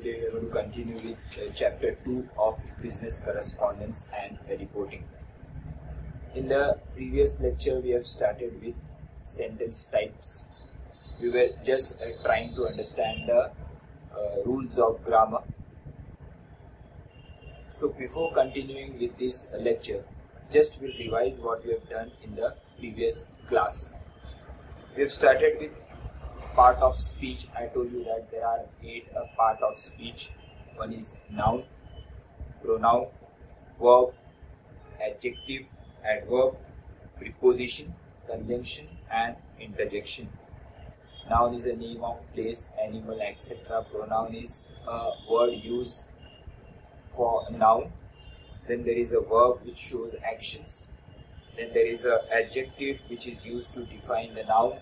Today we are going to continue with chapter 2 of business correspondence and reporting. In the previous lecture we have started with sentence types. We were just trying to understand the rules of grammar. So before continuing with this lecture, just we'll revise what we have done in the previous class. We have started with part of speech. I told you that there are 8 part of speech. One is noun, pronoun, verb, adjective, adverb, preposition, conjunction and interjection. Noun is a name of place, animal, etc. Pronoun is a word used for a noun. Then there is a verb which shows actions. Then there is an adjective which is used to define the noun.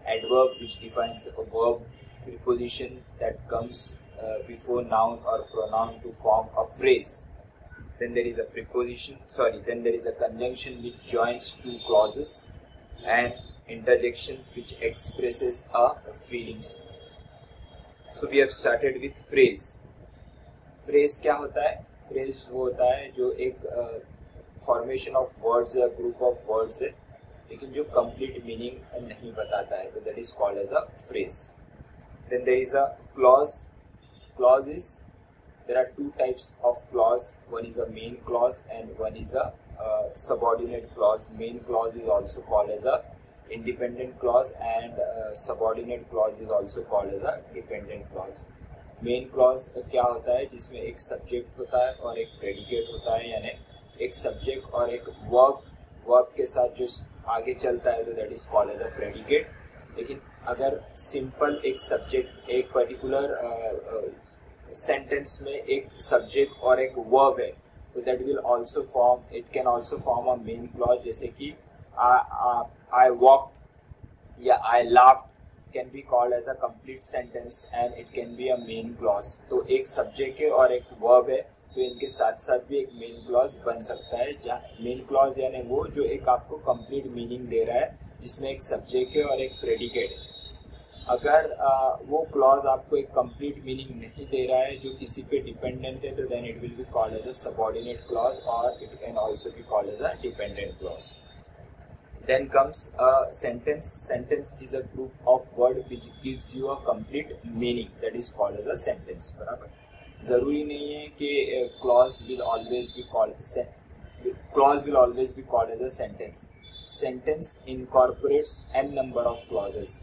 Adverb which defines a verb. Preposition that comes before noun or pronoun to form a phrase. Then there is a then there is a conjunction which joins two clauses, and interjections which expresses a feelings. So we have started with phrase. Phrase क्या होता है? Phrase वो होता है जो एक formation of words या group of words है, लेकिन जो complete meaning नहीं बताता है, तो that is called as a phrase. Then there is a clause. Clause is, there are 2 types of clause. One is a main clause and one is a subordinate clause. Main clause is also called as a independent clause, and subordinate clause is also called as a dependent clause. Main clause क्या होता है? जिसमें एक subject होता है और एक predicate होता है, यानी एक subject और एक verb के साथ जो आगे चलता है, तो that is called as a predicate. लेकिन अगर simple एक subject, एक particular sentence में एक subject और एक verb है, तो that will also form, it can also form a main clause. जैसे कि I walked या I laughed can be called as a complete sentence and it can be a main clause. तो एक subject है और एक verb है, तो इनके साथ साथ भी एक मेन क्लॉज बन सकता है. जहाँ मेन क्लॉज यानी वो जो एक आपको कंप्लीट मीनिंग दे रहा है, जिसमें एक सब्जेक्ट है और एक प्रेडिकेट है. अगर वो क्लॉज आपको एक कंप्लीट मीनिंग नहीं दे रहा है, जो किसी पे डिपेंडेंट है, तो then it will be called as a subordinate clause और it can also be called as a dependent clause. Then comes a sentence. Sentence is a group of word which gives you a complete meaning. That is called as a sentence. बराबर. जरूरी नहीं है कि clause will always be called as a sentence. Sentence incorporates n number of clauses.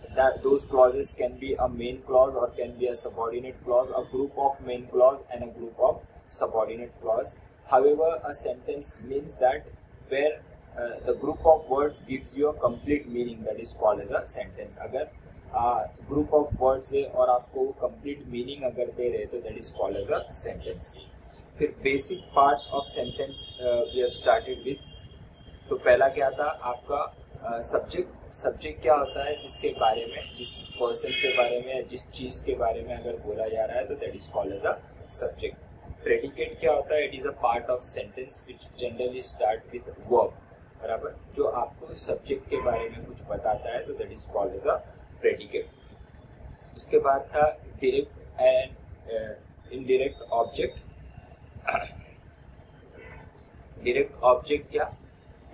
Those clauses can be a main clause or can be a subordinate clause, a group of main clause and a group of subordinate clause. However, a sentence means that where the group of words gives you a complete meaning, that is called as a sentence. अगर group of words है और आपको complete meaning अगर दे रहे, तो that is called as a sentence. फिर basic parts of sentence we have started with. तो पहला क्या था आपका subject क्या होता है? जिसके बारे में, जिस person के बारे में, जिस चीज के बारे में अगर बोला जा रहा है, तो that is called as a subject. Predicate क्या होता है? It is a part of sentence which generally start with verb. बराबर, जो आपको सब्जेक्ट के बारे में कुछ बताता है, तो that is called as a predicate. उसके बाद था direct and indirect object. Direct object क्या?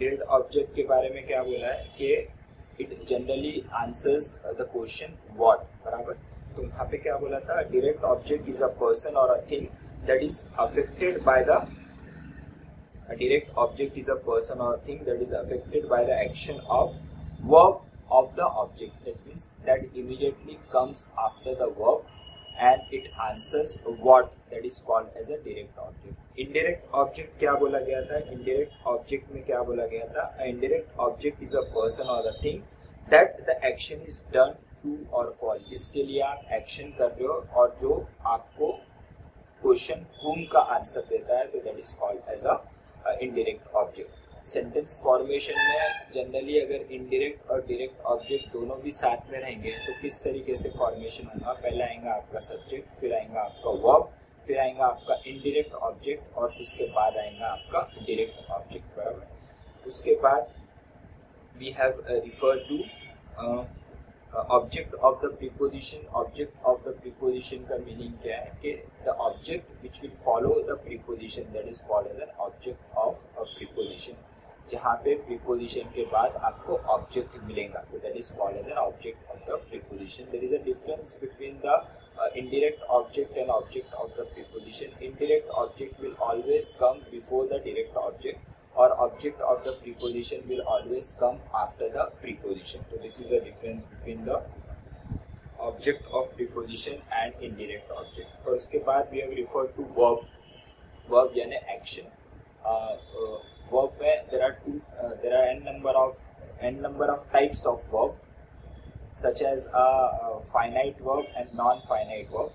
डायरेक्ट ऑब्जेक्ट के बारे में क्या बोला है कि it generally answers the question what. बराबर, तो यहाँ पे क्या बोला था? Direct object is a person और a thing that is affected by the A direct object is a person or thing that is affected by the action of verb of the object. That means that immediately comes after the verb and it answers what, that is called as a direct object. Indirect object क्या बोला गया था? Indirect object में क्या बोला गया था? A indirect object is a person or a thing that the action is done to or for, जिसके लिए आप action कर रहे हो और जो आपको क्वेश्चन whom का आंसर देता है, तो that is called as a indirect object. Sentence formation में जनरली अगर इनडायरेक्ट और डायरेक्ट ऑब्जेक्ट दोनों भी साथ में रहेंगे, तो किस तरीके से फॉर्मेशन होगा? पहले आएगा आपका सब्जेक्ट, फिर आएगा आपका वर्ब, फिर आएगा आपका इनडायरेक्ट ऑब्जेक्ट और उसके बाद आएगा आपका डायरेक्ट ऑब्जेक्ट. बराबर. उसके बाद we have refer to object of the preposition, object of the preposition का मीनिंग क्या है कि the object which will follow the preposition, that is called as an object of a preposition. जहाँ पे preposition के बाद आपको ऑब्जेक्ट मिलेगा तो that is called as an object of the preposition. There is a difference between the indirect object and object of the preposition. Indirect object will always come before the direct object, or object of the preposition will always come after the preposition. So this is the difference between the object of preposition and indirect object. और उसके बाद we have referred to verb. Verb यानी action. Verb में there are n number of types of verb, such as finite verb and non-finite verb.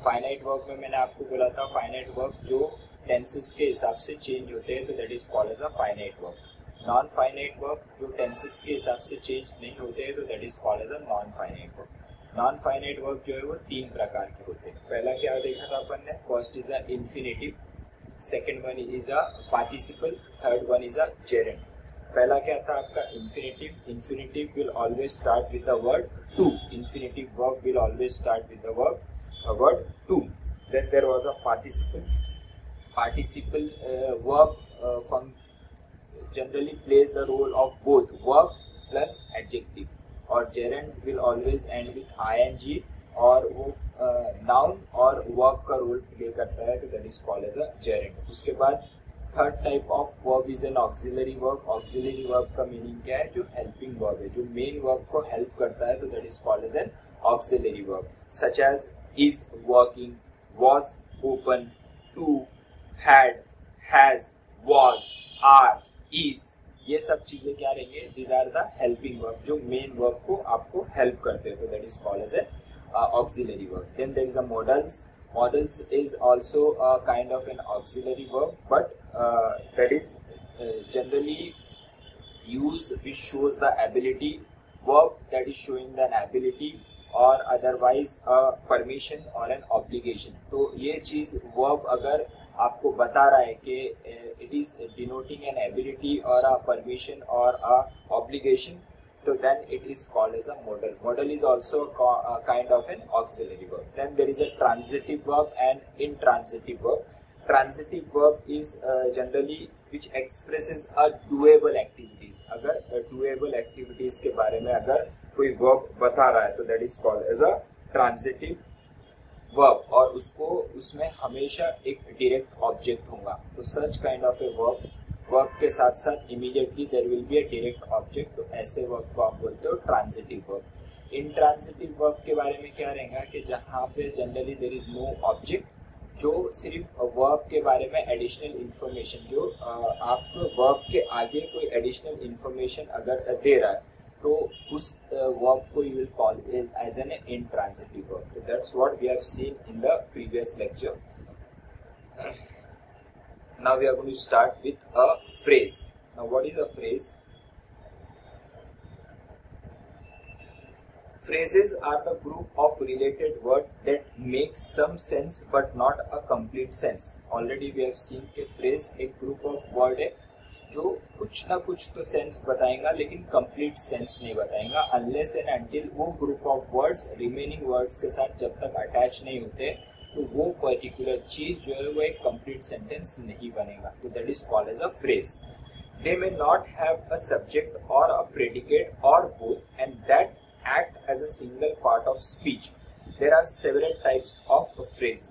Finite verb में मैंने आपको बोला था finite verb जो tenses के हिसाब से change होते हैं तो that is called as a finite verb. Non-finite verb जो tenses के हिसाब से change नहीं होते हैं तो that is called as a non-finite verb. Non-finite verb जो है वो 3 प्रकार के होते हैं। पहला क्या देखा था अपन ने, first is a infinitive, second one is a participle, third one is a gerund. पहला क्या था आपका infinitive. Infinitive will always start with the word to. Infinitive verb will always start with the word to. Then there was a participle. Participle verb generally plays the role of both verb plus adjective. और gerund will always end with ing और वो noun और verb का role play करता है तो that is called as a gerund. उसके बाद third type of verb is an auxiliary verb. Auxiliary verb का मीनिंग क्या है, जो हेल्पिंग वर्ब है, जो मेन वर्ब को हेल्प करता है तो that is called as an auxiliary verb. Such as is working, was open, to, had, has, was, are, is, ये सब चीजें क्या रहेंगे, these are the helping verb जो मेन वर्ब को आपको हेल्प करते हैं तो that is called as an auxiliary verb. Then there is a modals. Modals is also a kind of an auxiliary verb, but that is generally used which shows the ability. Verb that is showing an ability or otherwise a permission or an obligation. तो ये चीज verb अगर आपको बता रहा है कि it is denoting an ability or a permission or a obligation, so then it is called as a modal. Modal is also a kind of an auxiliary verb. Then there is a transitive verb and intransitive verb. Transitive verb is generally which expresses a doable activities. अगर doable activities के बारे में अगर कोई verb बता रहा है तो that is called as a transitive verb और उसमें हमेशा एक direct object होगा. तो such kind of a verb के साथ साथ immediately there will be a direct object, तो ऐसे वर्ब को आप बोलते हो ट्रांजिटिव वर्ब. इंट्रांजिटिव वर्ब के बारे में क्या रहेगा कि जहाँ पे generally there is no object, जो सिर्फ वर्ब के बारे में एडिशनल इंफॉर्मेशन, जो आप वर्ब के आगे कोई एडिशनल इंफॉर्मेशन अगर दे रहा है तो उस वर्ब को you will call as an intransitive verb. तो that's what we have seen in the previous lecture. Now we are going to start with a phrase. Now what is a phrase? Phrases are the group of related words that make some sense but not a complete sense. Already we have seen कि phrase एक group of word है जो कुछ ना कुछ तो sense बताएगा लेकिन कंप्लीट सेंस नहीं बताएगा unless and until वो group of words remaining words के साथ जब तक अटैच नहीं होते तो वो पर्टिकुलर चीज जो है वो एक कंप्लीट सेंटेंस नहीं बनेगा. तो that is called as a phrase. They may not have a subject और अ प्रेडिकेट और both and that act as a single part of speech. There are several types of phrase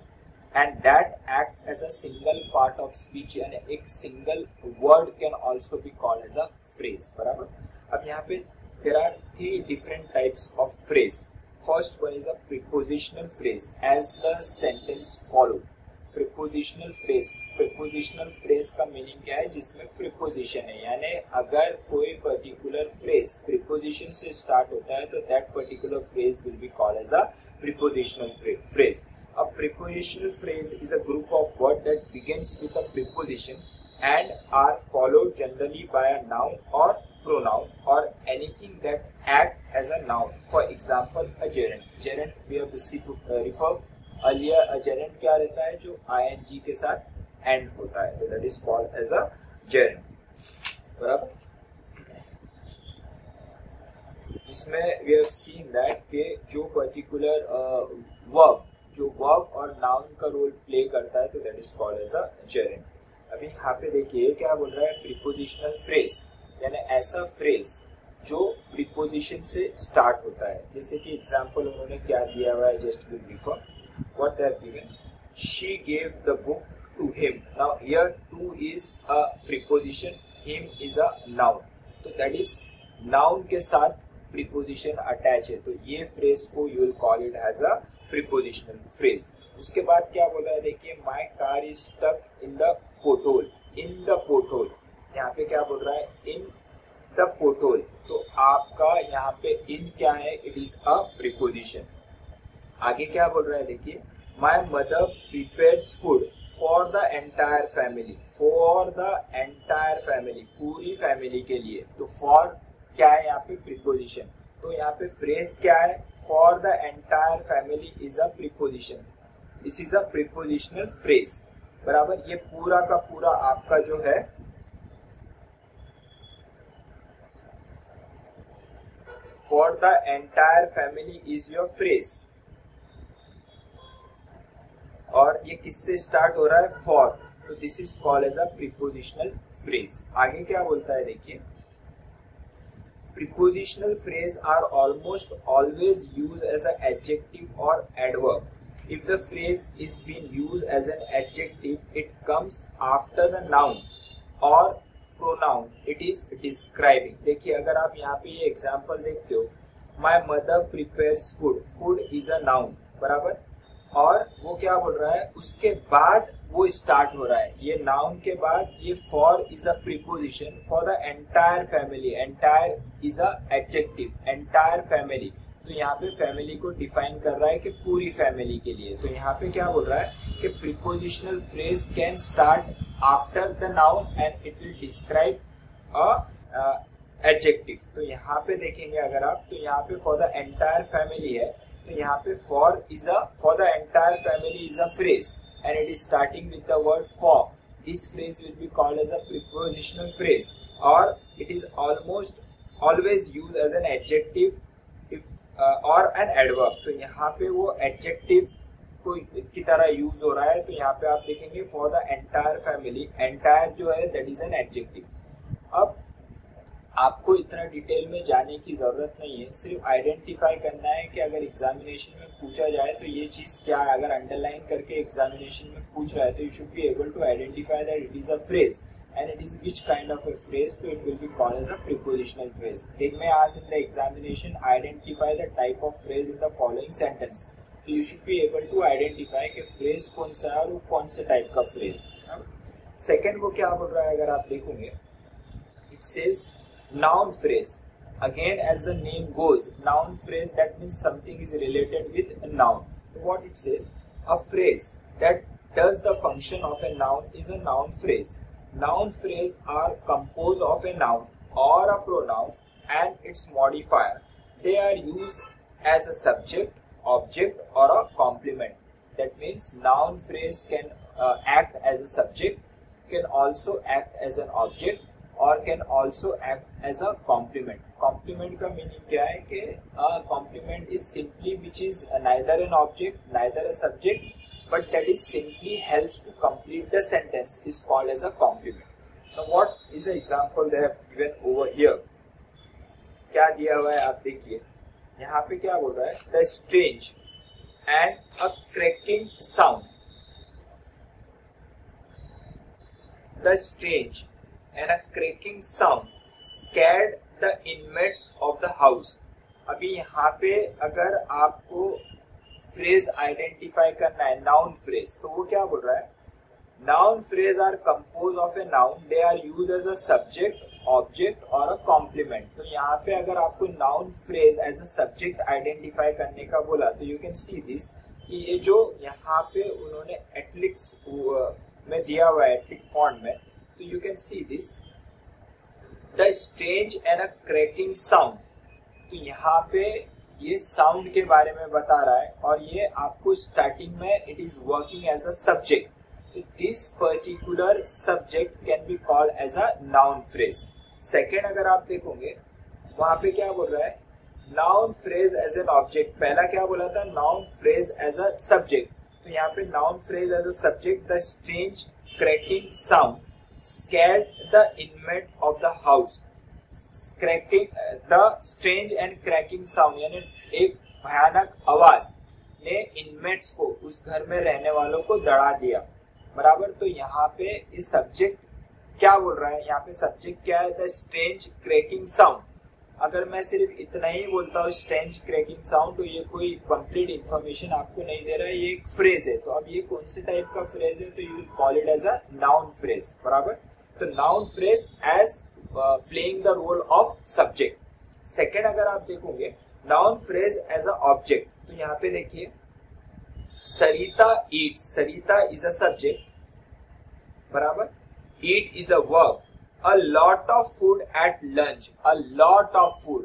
and that act as a single part of speech, यानी एक single word can also be called as a phrase. बराबर. अब यहाँ पे there are 3 different types of phrase. First one is a prepositional phrase as the sentence follow. Prepositional phrase. Prepositional phrase का meaning क्या है, जिसमें preposition है, यानी अगर कोई particular phrase preposition से start होता है तो that particular phrase will be called as a prepositional phrase. A prepositional phrase is a group of words that begins with a preposition and are followed generally by a noun or pronoun or anything that act as a noun. For example, a gerund. Gerund we have referred earlier. A gerund क्या रहता है, जो ing के साथ end होता है, तो that is called as a gerund. बराबर. जिसमें वी हैव सीन दैट कि जो पर्टिकुलर वर्ब, जो वर्ब और नाउन का रोल प्ले करता है, तो that is called as a gerund. अभी यहाँ पे देखिए क्या बोल रहा है, प्रीपोजिशनल फ्रेज, यानी ऐसा फ्रेज जो प्रीपोजिशन से स्टार्ट होता है। जैसे कि एग्जांपल उन्होंने क्या दिया हुआ है, just will before what they have given, she gave the book to him. Now here to is a preposition, him is a noun, तो दैट इज नाउन के साथ प्रीपोजिशन अटैच है, तो ये फ्रेज को you will call it as a prepositional phrase. उसके बाद क्या बोला है, देखिए my car is stuck in the pothole, in the pothole, यहाँ पे क्या बोल रहा है, इन द पोटहोल, तो आपका यहाँ पे इन क्या है, इट इज अ प्रीपोजिशन। आगे क्या बोल रहा है, देखिए my mother prepares food for the entire family, for the entire family, पूरी फैमिली के लिए, तो फॉर क्या है यहाँ पे, प्रीपोजिशन, तो यहाँ पे फ्रेज क्या है, for the entire family is a preposition, this is a prepositional phrase, बराबर। ये पूरा का पूरा आपका जो है for the entire family is your phrase, और ये किससे स्टार्ट हो रहा है, फॉर, तो this is called as a prepositional phrase. आगे क्या बोलता है, देखिए prepositional phrase are almost always used as an adjective or adverb. If the phrase is being used as an adjective, it comes after the noun or pronoun it is describing. देखिए अगर आप यहाँ पे ये एग्जाम्पल देखते हो, my mother prepares food, food is a noun, बराबर, और वो क्या बोल रहा है, उसके बाद वो स्टार्ट हो रहा है, ये नाउन के बाद ये for is a preposition for the entire family, entire is a adjective, entire family, तो यहाँ पे फैमिली को डिफाइन कर रहा है कि पूरी फैमिली के लिए, तो यहाँ पे क्या बोल रहा है कि prepositional phrase can start after the noun and it will describe a adjective. तो यहाँ पे देखेंगे अगर आप, तो यहाँ पे फॉर द एंटायर फैमिली है, तो यहाँ पे for is a, for the entire family is a phrase and it is starting with the word for. This phrase will be called as a prepositional phrase, or it is almost always used as an adjective if or an adverb. तो यहाँ पे वो adjective को की तरह use हो रहा है, तो यहाँ पे आप देखेंगे for the entire family, entire जो है that is an adjective। अब आपको इतना डिटेल में जाने की जरूरत नहीं है, सिर्फ आइडेंटिफाई करना है कि अगर एग्जामिनेशन में पूछा जाए तो ये चीज क्या है, अगर अंडरलाइन करके एग्जामिनेशन में पूछ रहा है तो you should be able to identify that it is a phrase and it is which kind of a phrase, तो it will be called as a prepositional phrase. It may ask in the examination identify the type of phrase in the following sentence, तो you should be able to identify कि phrase कौन सा है और वो कौन से टाइप का फ्रेज। सेकेंड को क्या बोल रहा है, अगर आप देखोगे, it says noun phrase, again as the name goes, noun phrase, that means something is related with a noun. So what it says, a phrase that does the function of a noun is a noun phrase. Noun phrase are composed of a noun or a pronoun and its modifier. They are used as a subject, object or a complement. That means noun phrase can act as a subject, can also act as an object, or can also act as a complement. Complement का meaning क्या है कि complement is simply which is neither an object, neither a subject, but that is simply helps to complete the sentence is called as a complement. Now what is the example they have given over here? क्या दिया हुआ है आप देखिए, यहाँ पे क्या बोल रहा है, the strange and a cracking sound, the strange and a cracking sound scared the inmates of the house. अभी यहाँ पे अगर आपको फ्रेज आइडेंटिफाई करना है, नाउन फ्रेज, तो वो क्या बोल रहा है, noun phrase are compose of a noun, they are use as a subject, object और अ कॉम्प्लीमेंट। तो यहाँ पे अगर आपको noun phrase as a subject identify करने का बोला, तो यू कैन सी दिस कि ये जो यहाँ पे उन्होंने एटलिक्स में दिया हुआ है, एटलिक फॉन्ट में, तो you can see this, the strange and a cracking sound, तो यहाँ पे ये साउंड के बारे में बता रहा है और ये आपको स्टार्टिंग में it is working as a subject, तो this particular subject can be called as a noun phrase. Second अगर आप देखोगे वहां पे क्या बोल रहा है, noun phrase as an object, पहला क्या बोला था, noun phrase as a subject, तो यहाँ पे noun phrase as a subject, the strange cracking sound scared the inmate of the house, cracking the strange and cracking sound, यानी एक भयानक आवाज ने इनमेट्स को, उस घर में रहने वालों को डरा दिया, बराबर। तो यहाँ पे इस सब्जेक्ट क्या बोल रहा है, यहाँ पे सब्जेक्ट क्या है, द स्ट्रेंज क्रैकिंग साउंड। अगर मैं सिर्फ इतना ही बोलता हूँ स्ट्रेंज क्रैकिंग साउंड, तो ये कोई कंप्लीट इंफॉर्मेशन आपको नहीं दे रहा है, ये एक फ्रेज है। तो अब ये कौन से टाइप का फ्रेज है, तो you will call it as a noun phrase, बराबर। तो noun phrase as playing the role of subject. Second अगर आप देखोगे noun phrase as a object, तो यहाँ पे देखिए Sarita eats, Sarita is a subject, बराबर। Eat is a verb, a lot of food at lunch, a lot of food,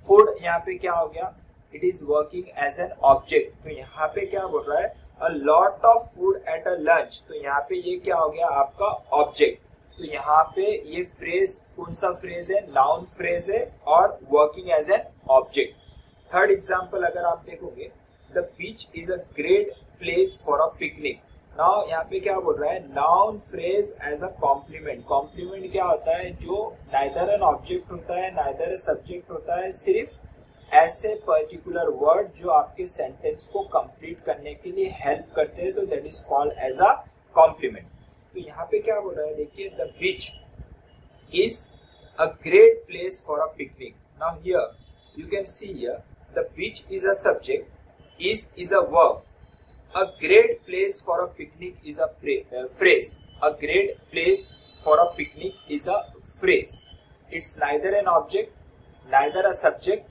food यहाँ पे क्या हो गया, it is working as an object, तो यहाँ पे क्या बोल रहा है, a lot of food at a lunch, तो यहाँ पे ये क्या हो गया आपका object। तो यहाँ पे ये फ्रेज कौन सा फ्रेज है, नाउन फ्रेज है और working as an object. Third example अगर आप देखोगे, the beach is a great place for a picnic. Now यहाँ पे क्या बोल रहा है, noun phrase as a complement. Complement क्या होता है, जो नाइदर एन ऑब्जेक्ट होता है नाइदर ए सब्जेक्ट होता है, सिर्फ ऐसे पर्टिकुलर वर्ड जो आपके सेंटेंस को कंप्लीट करने के लिए हेल्प करते हैं, तो that is called as a complement. तो यहाँ पे क्या बोल रहा है, देखिए the beach is a great place for a picnic. Now here you can see here the beach is a subject, is a verb, a great place for a picnic is a phrase, a great place for a picnic is a phrase. It's neither an object neither a subject,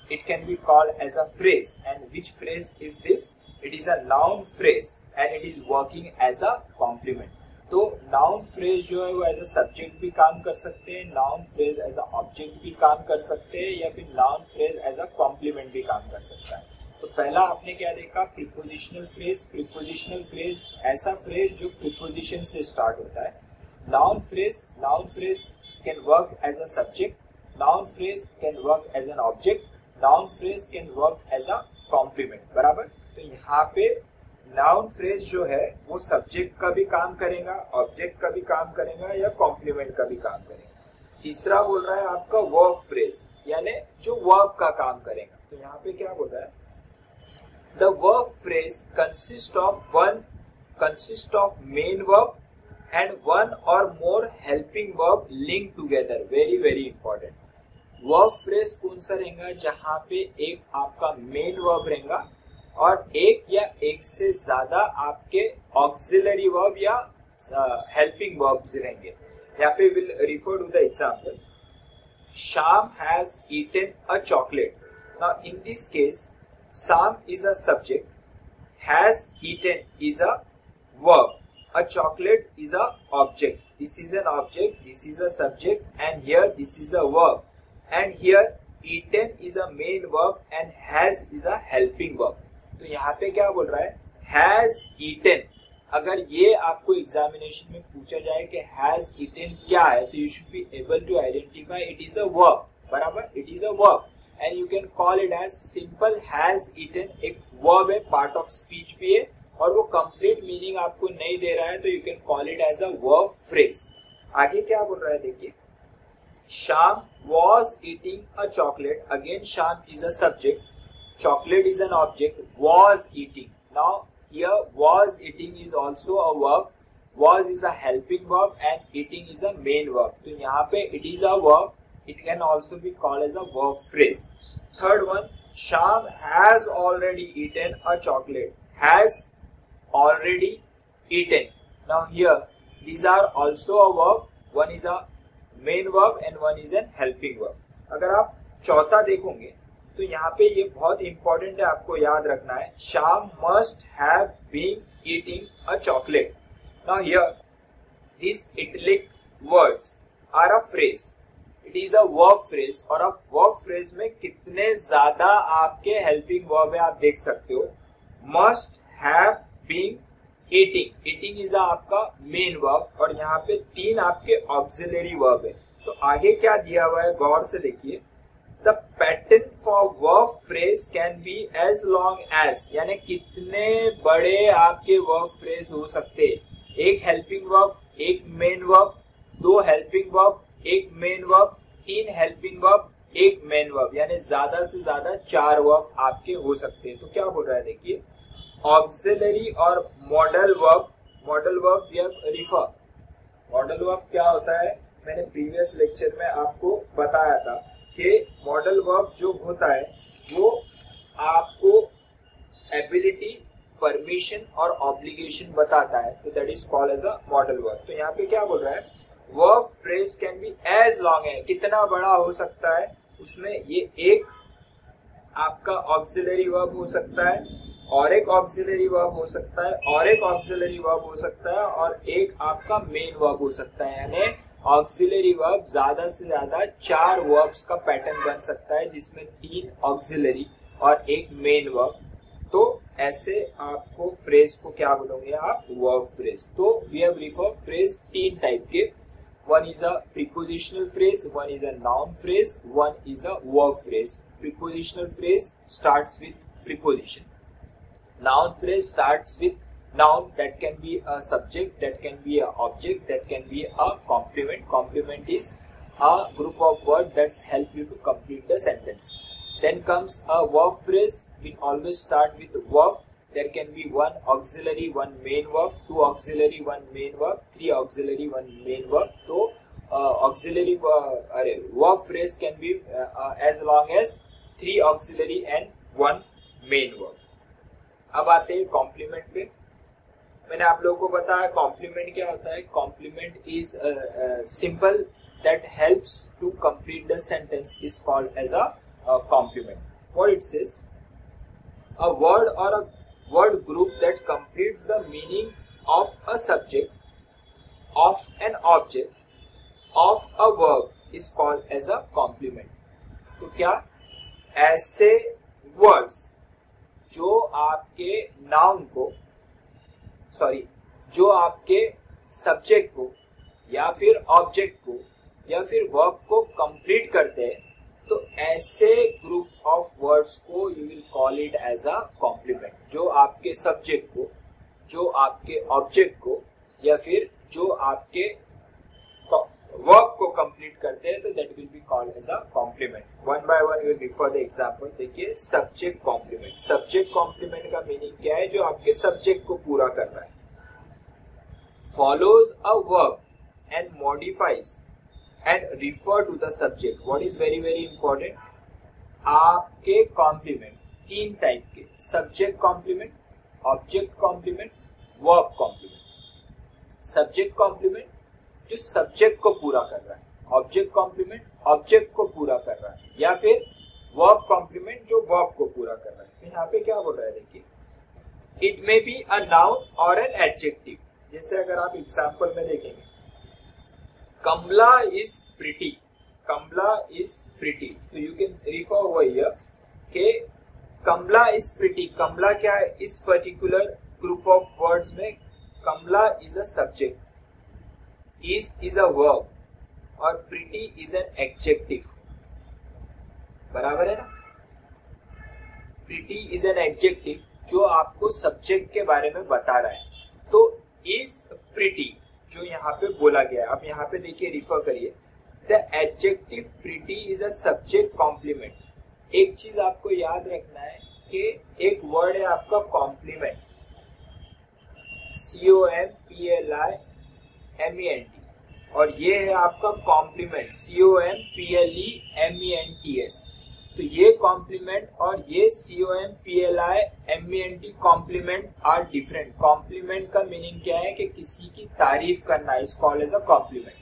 it can be called as a phrase. And which phrase is this, it is a noun phrase and it is working as a complement. तो noun phrase जो है वो as a subject भी काम कर सकते हैं, noun phrase as a object भी काम कर सकते हैं, या फिर noun phrase as a complement भी काम कर सकता है। तो पहला आपने क्या देखा, प्रीपोजिशनल फ्रेज। प्रीपोजिशनल फ्रेज ऐसा फ्रेज जो प्रीपोजिशन से स्टार्ट होता है। Noun phrase can work as a subject, noun phrase can work as an object, noun phrase can work as a complement, बराबर। तो यहाँ पे नाउन फ्रेज जो है वो सब्जेक्ट का भी काम करेगा, ऑब्जेक्ट का भी काम करेगा, या कॉम्प्लीमेंट का भी काम करेगा। तीसरा बोल रहा है आपका वर्ब फ्रेज, यानी जो वर्ब का काम करेगा। तो यहाँ पे क्या बोल रहा है, the verb phrase consists of main verb and one or more helping verb linked together. Very important. verb phrase कौन सा रहेगा, जहां पे एक आपका main verb रहेगा और एक या एक से ज्यादा आपके auxiliary verb या helping verbs रहेंगे। यहाँ पे will refer to the example. Sham has eaten a chocolate. Now in this case Sam is a subject, has eaten is a verb, a chocolate is a object. This is an object, this is a subject, and here this is a verb. And here eaten is a main verb and has is a helping verb. तो यहाँ पे क्या बोल रहा है, has eaten। अगर ये आपको एग्जामिनेशन में पूछा जाए कि has eaten क्या है, तो you should be able to identify it is a verb, बराबर, it is a verb। And you can call it as simple has eaten, एक verb है, part of speech भी है, और वो complete meaning आपको नहीं दे रहा है, तो you can call it as a verb phrase। आगे क्या बोल रहा है, देखिए Sham was eating a chocolate. Again Sham is a subject, chocolate is an object, was eating. Now here was eating is also a verb, was is a helping verb and eating is a main verb. तो यहाँ पे it is a verb, it can also be called as a verb phrase. Third one, Sham has already eaten a chocolate. Has already eaten. Now here, these are also a verb. One is a main verb and one is an helping verb. अगर आप चौथा देखोगे तो यहाँ पे ये बहुत important है, आपको याद रखना है। Sham must have been eating a chocolate. Now here, these italic words are a phrase. It is a verb phrase, और अब verb phrase में कितने ज्यादा आपके helping verb है आप देख सकते हो। Must have been eating, eating is आपका main verb, और यहाँ पे 3 आपके auxiliary verb है। तो आगे क्या दिया हुआ है, गौर से देखिए। The pattern for verb phrase can be as long as, यानी कितने बड़े आपके वर्ब फ्रेज हो सकते हैं। एक हेल्पिंग वर्ब, एक मेन वर्ब, दो हेल्पिंग वर्ब, एक मेन वर्ब, तीन हेल्पिंग वर्ब, एक मेन वर्ब, यानी ज्यादा से ज्यादा 4 वर्ब आपके हो सकते हैं। तो क्या बोल रहा है देखिए, ऑक्सिलरी और मॉडल वर्ब, मॉडल वर्ब या रिफर। मॉडल वर्ब क्या होता है, मैंने प्रीवियस लेक्चर में आपको बताया था कि मॉडल वर्ब जो होता है वो आपको एबिलिटी, परमिशन और ऑब्लिगेशन बताता है, तो that is called as a modal verb. तो यहाँ पे क्या बोल रहा है, verb phrase can be as long है, कितना बड़ा हो सकता है, उसमें ये एक आपका ऑक्सिलरी वर्ब हो सकता है और एक ऑक्सिलरी वर्ब हो सकता है और एक ऑक्सिलरी वर्ब हो सकता है और एक आपका मेन वर्ब हो सकता है, यानी ऑक्सिलरी वर्ब ज्यादा से ज्यादा 4 वर्ब्स का पैटर्न बन सकता है, जिसमें 3 ऑक्सिलरी और एक मेन वर्ब। तो ऐसे आपको फ्रेज को क्या बोलोगे आप, वर्ब फ्रेज। तो we have refer phrase 3 type के, one is a prepositional phrase, one is a noun phrase, one is a verb phrase. Prepositional phrase starts with preposition, noun phrase starts with noun, that can be a subject, that can be a object, that can be a complement. Complement is a group of words that help you to complete the sentence. Then comes a verb phrase, we always start with verb. There can be one auxiliary, one main verb, 2 auxiliary, 1 main verb, 3 auxiliary, 1 main verb. So auxiliary verb phrase can be as long as 3 auxiliary and 1 main verb. अब आते हैं complement पे। मैंने आप लोगों को बताया complement क्या होता है। Complement is simple that helps to complete the sentence is called as a complement. What it says, a word और a word group that completes the meaning of a subject, of an object, of a verb is called as a complement. तो क्या ऐसे words जो आपके noun को, जो आपके subject को या फिर ऑब्जेक्ट को या फिर वर्ब को कंप्लीट करते हैं, तो ऐसे ग्रुप ऑफ वर्ड्स को you will call it as a complement. जो आपके सब्जेक्ट को, जो आपके ऑब्जेक्ट को या फिर जो आपके वर्ब को कंप्लीट करते हैं, तो that will be called as a complement. One by one will refer the example. देखिए सब्जेक्ट कॉम्प्लीमेंट। सब्जेक्ट कॉम्प्लीमेंट का मीनिंग क्या है, जो आपके सब्जेक्ट को पूरा कर रहा है। Follows a verb and modifies and refer to the subject. What is very very important, आपके कॉम्प्लीमेंट 3 टाइप के, subject complement, object complement, verb complement. Subject complement जो सब्जेक्ट को पूरा कर रहा है, ऑब्जेक्ट कॉम्प्लीमेंट ऑब्जेक्ट को पूरा कर रहा है, या फिर वर्ब कॉम्प्लीमेंट जो वर्ब को पूरा कर रहा है। तो यहाँ पे क्या बोल रहा है देखिए, it may be a noun और एन एडजेक्टिव। जैसे अगर आप एग्जांपल में देखेंगे, Kamla is pretty, Kamla is pretty, तो you can refer over here के कमला इज प्रिटी। कमला क्या है, इस पर्टिकुलर ग्रुप ऑफ वर्ड्स में Kamla is a subject, is a verb और pretty is an adjective। बराबर है ना, pretty is an adjective जो आपको सब्जेक्ट के बारे में बता रहा है। तो is pretty जो यहाँ पे बोला गया है, अब यहाँ पे देखिए रिफर करिए, the adjective pretty is a subject complement। एक चीज आपको याद रखना है कि एक वर्ड है आपका कॉम्प्लीमेंट, COMPLIMENT, और ये है आपका कॉम्प्लीमेंट, COMPLEMENTS। तो ये कॉम्प्लीमेंट और ये COMPLIMENT compliment are different. Compliment का मीनिंग क्या है कि किसी की तारीफ करना, is called as a compliment.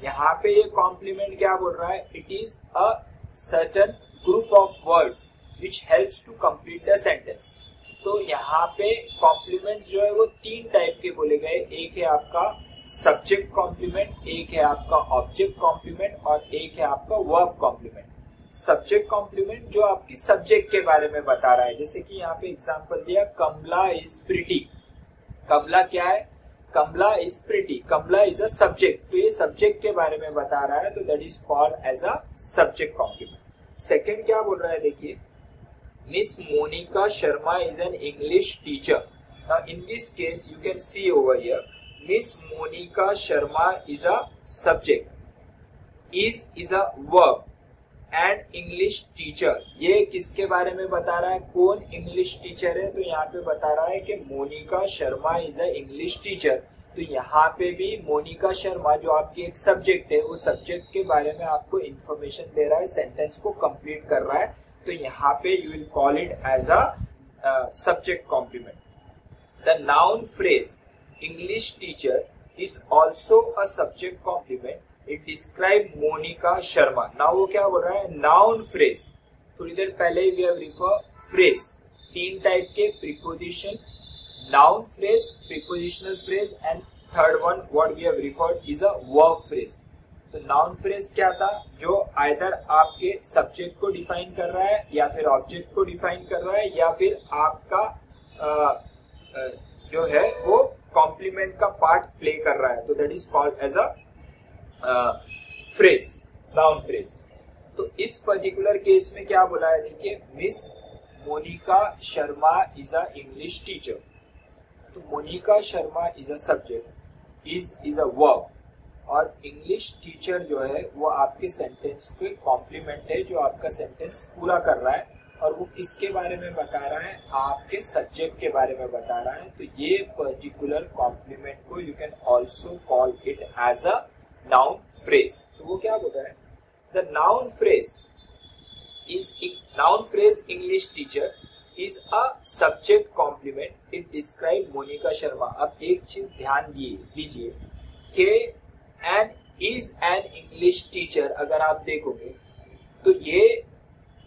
यहाँ पे ये कॉम्प्लीमेंट क्या बोल रहा है, it is a certain group of words which helps to complete the sentence. तो यहाँ पे कॉम्प्लीमेंट जो है वो 3 टाइप के बोले गए, एक है आपका सब्जेक्ट कॉम्प्लीमेंट, एक है आपका ऑब्जेक्ट कॉम्प्लीमेंट और एक है आपका वर्ब कॉम्प्लीमेंट। सब्जेक्ट कॉम्प्लीमेंट जो आपकी सब्जेक्ट के बारे में बता रहा है, जैसे कि यहाँ पे एग्जांपल दिया, कमला इज प्रिटी। कमला क्या है, Kamla is pretty, Kamla is a subject, तो ये सब्जेक्ट के बारे में बता रहा है, तो that is called as a subject complement. Second क्या बोल रहा है देखिए, miss Monika Sharma is an English teacher. Now in this case you can see over here, miss Monika Sharma is a subject, is a verb and English teacher. ये किसके बारे में बता रहा है, कौन इंग्लिश टीचर है, तो यहाँ पे बता रहा है कि Monica Sharma is a English teacher. तो यहाँ पे भी मोनिका शर्मा जो आपकी एक सब्जेक्ट है, वो सब्जेक्ट के बारे में आपको इंफॉर्मेशन दे रहा है, सेंटेंस को कंप्लीट कर रहा है. तो यहाँ पे you will call it as a subject complement. The noun phrase English teacher is also a subject complement. It describe Monica Sharma. Now वो क्या बोल रहा है, नाउन फ्रेज. थोड़ी देर पहले वी हैव रिफर फ्रेज, तीन टाइप के preposition, noun phrase, prepositional phrase and third one what we have referred is a verb phrase. तो नाउन फ्रेज क्या था, जो आइदर आपके सब्जेक्ट को डिफाइन कर रहा है या फिर ऑब्जेक्ट को डिफाइन कर रहा है या फिर आपका जो है वो कॉम्प्लीमेंट का पार्ट प्ले कर रहा है. तो that is called as a phrase, noun phrase. तो इस पर्टिकुलर केस में क्या बोला है देखिए, miss Monika Sharma is a English teacher. तो Monika Sharma is a subject, is a verb, और इंग्लिश टीचर जो है वो आपके सेंटेंस के कॉम्प्लीमेंट है जो आपका सेंटेंस पूरा कर रहा है. और वो किसके बारे में बता रहा है, आपके सब्जेक्ट के बारे में बता रहा है. तो ये पर्टिकुलर कॉम्प्लीमेंट को you can also call it as a noun phrase. तो वो क्या बोल रहा है, the noun phrase English teacher is a subject complement. It describe Monica Sharma. अब एक चीज ध्यान दीजिए कि an is an English teacher, अगर आप देखोगे तो ये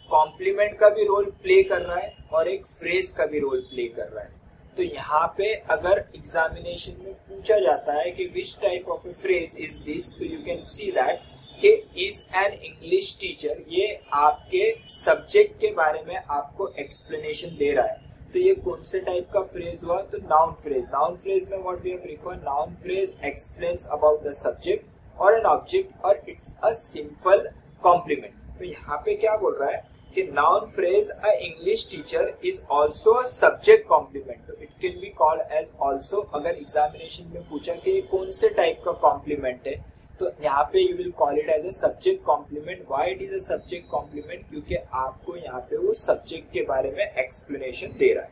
कॉम्प्लीमेंट का भी रोल प्ले कर रहा है और एक फ्रेज का भी रोल प्ले कर रहा है. तो यहाँ पे अगर एग्जामिनेशन में पूछा जाता है कि which type of A phrase is this, तो यू कैन सी दैट कि इज एन इंग्लिश टीचर, ये आपके सब्जेक्ट के बारे में आपको एक्सप्लेनेशन दे रहा है. तो ये कौन से टाइप का फ्रेज हुआ, तो नाउन फ्रेज. नाउन फ्रेज में what we have refer, noun phrase explains about the subject और एन ऑब्जेक्ट और इट्स अ सिंपल कॉम्प्लीमेंट. तो यहाँ पे क्या बोल रहा है कि noun phrase a English teacher is also a subject complement. तो it can be called as also. अगर एग्जामिनेशन में पूछा कि कौन से टाइप का कॉम्प्लीमेंट है, तो यहाँ पे you will call it as a subject complement. Why it is a subject complement, क्योंकि आपको यहाँ पे वो सब्जेक्ट के बारे में एक्सप्लेनेशन दे रहा है.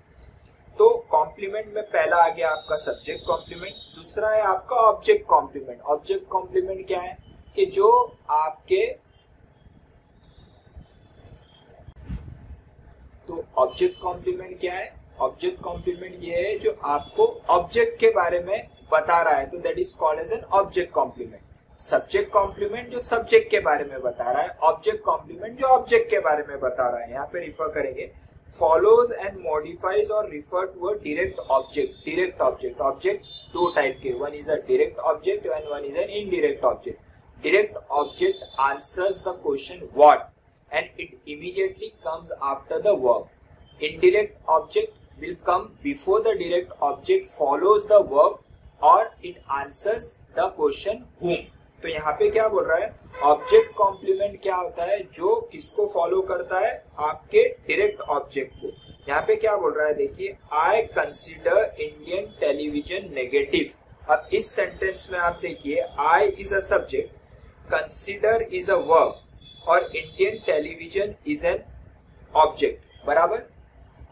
तो कॉम्प्लीमेंट में पहला आ गया आपका सब्जेक्ट कॉम्प्लीमेंट. दूसरा है आपका ऑब्जेक्ट कॉम्प्लीमेंट. ऑब्जेक्ट कॉम्प्लीमेंट क्या है कि जो आपके, तो ऑब्जेक्ट कॉम्प्लीमेंट क्या है, ऑब्जेक्ट कॉम्प्लीमेंट ये है जो आपको ऑब्जेक्ट के बारे में बता रहा है. तो that is called as an object complement. Subject complement जो सब्जेक्ट के बारे में बता रहा है, ऑब्जेक्ट कॉम्प्लीमेंट जो ऑब्जेक्ट के बारे में बता रहा है. यहाँ पे रिफर करेंगे, follows and modifies or refer to a direct object. Direct object, object दो टाइप के, one is a direct object and one is an indirect object. Direct object answers the question what and it immediately comes after the verb. Indirect object will come before the direct object follows the verb or it answers the question whom. तो यहाँ पे क्या बोल रहा है, object complement क्या होता है, जो किसको फॉलो करता है, आपके डायरेक्ट ऑब्जेक्ट को. यहाँ पे क्या बोल रहा है देखिए, I consider Indian television negative. अब इस सेंटेंस में आप देखिए, I is a subject, consider is a verb और Indian television is an object, बराबर.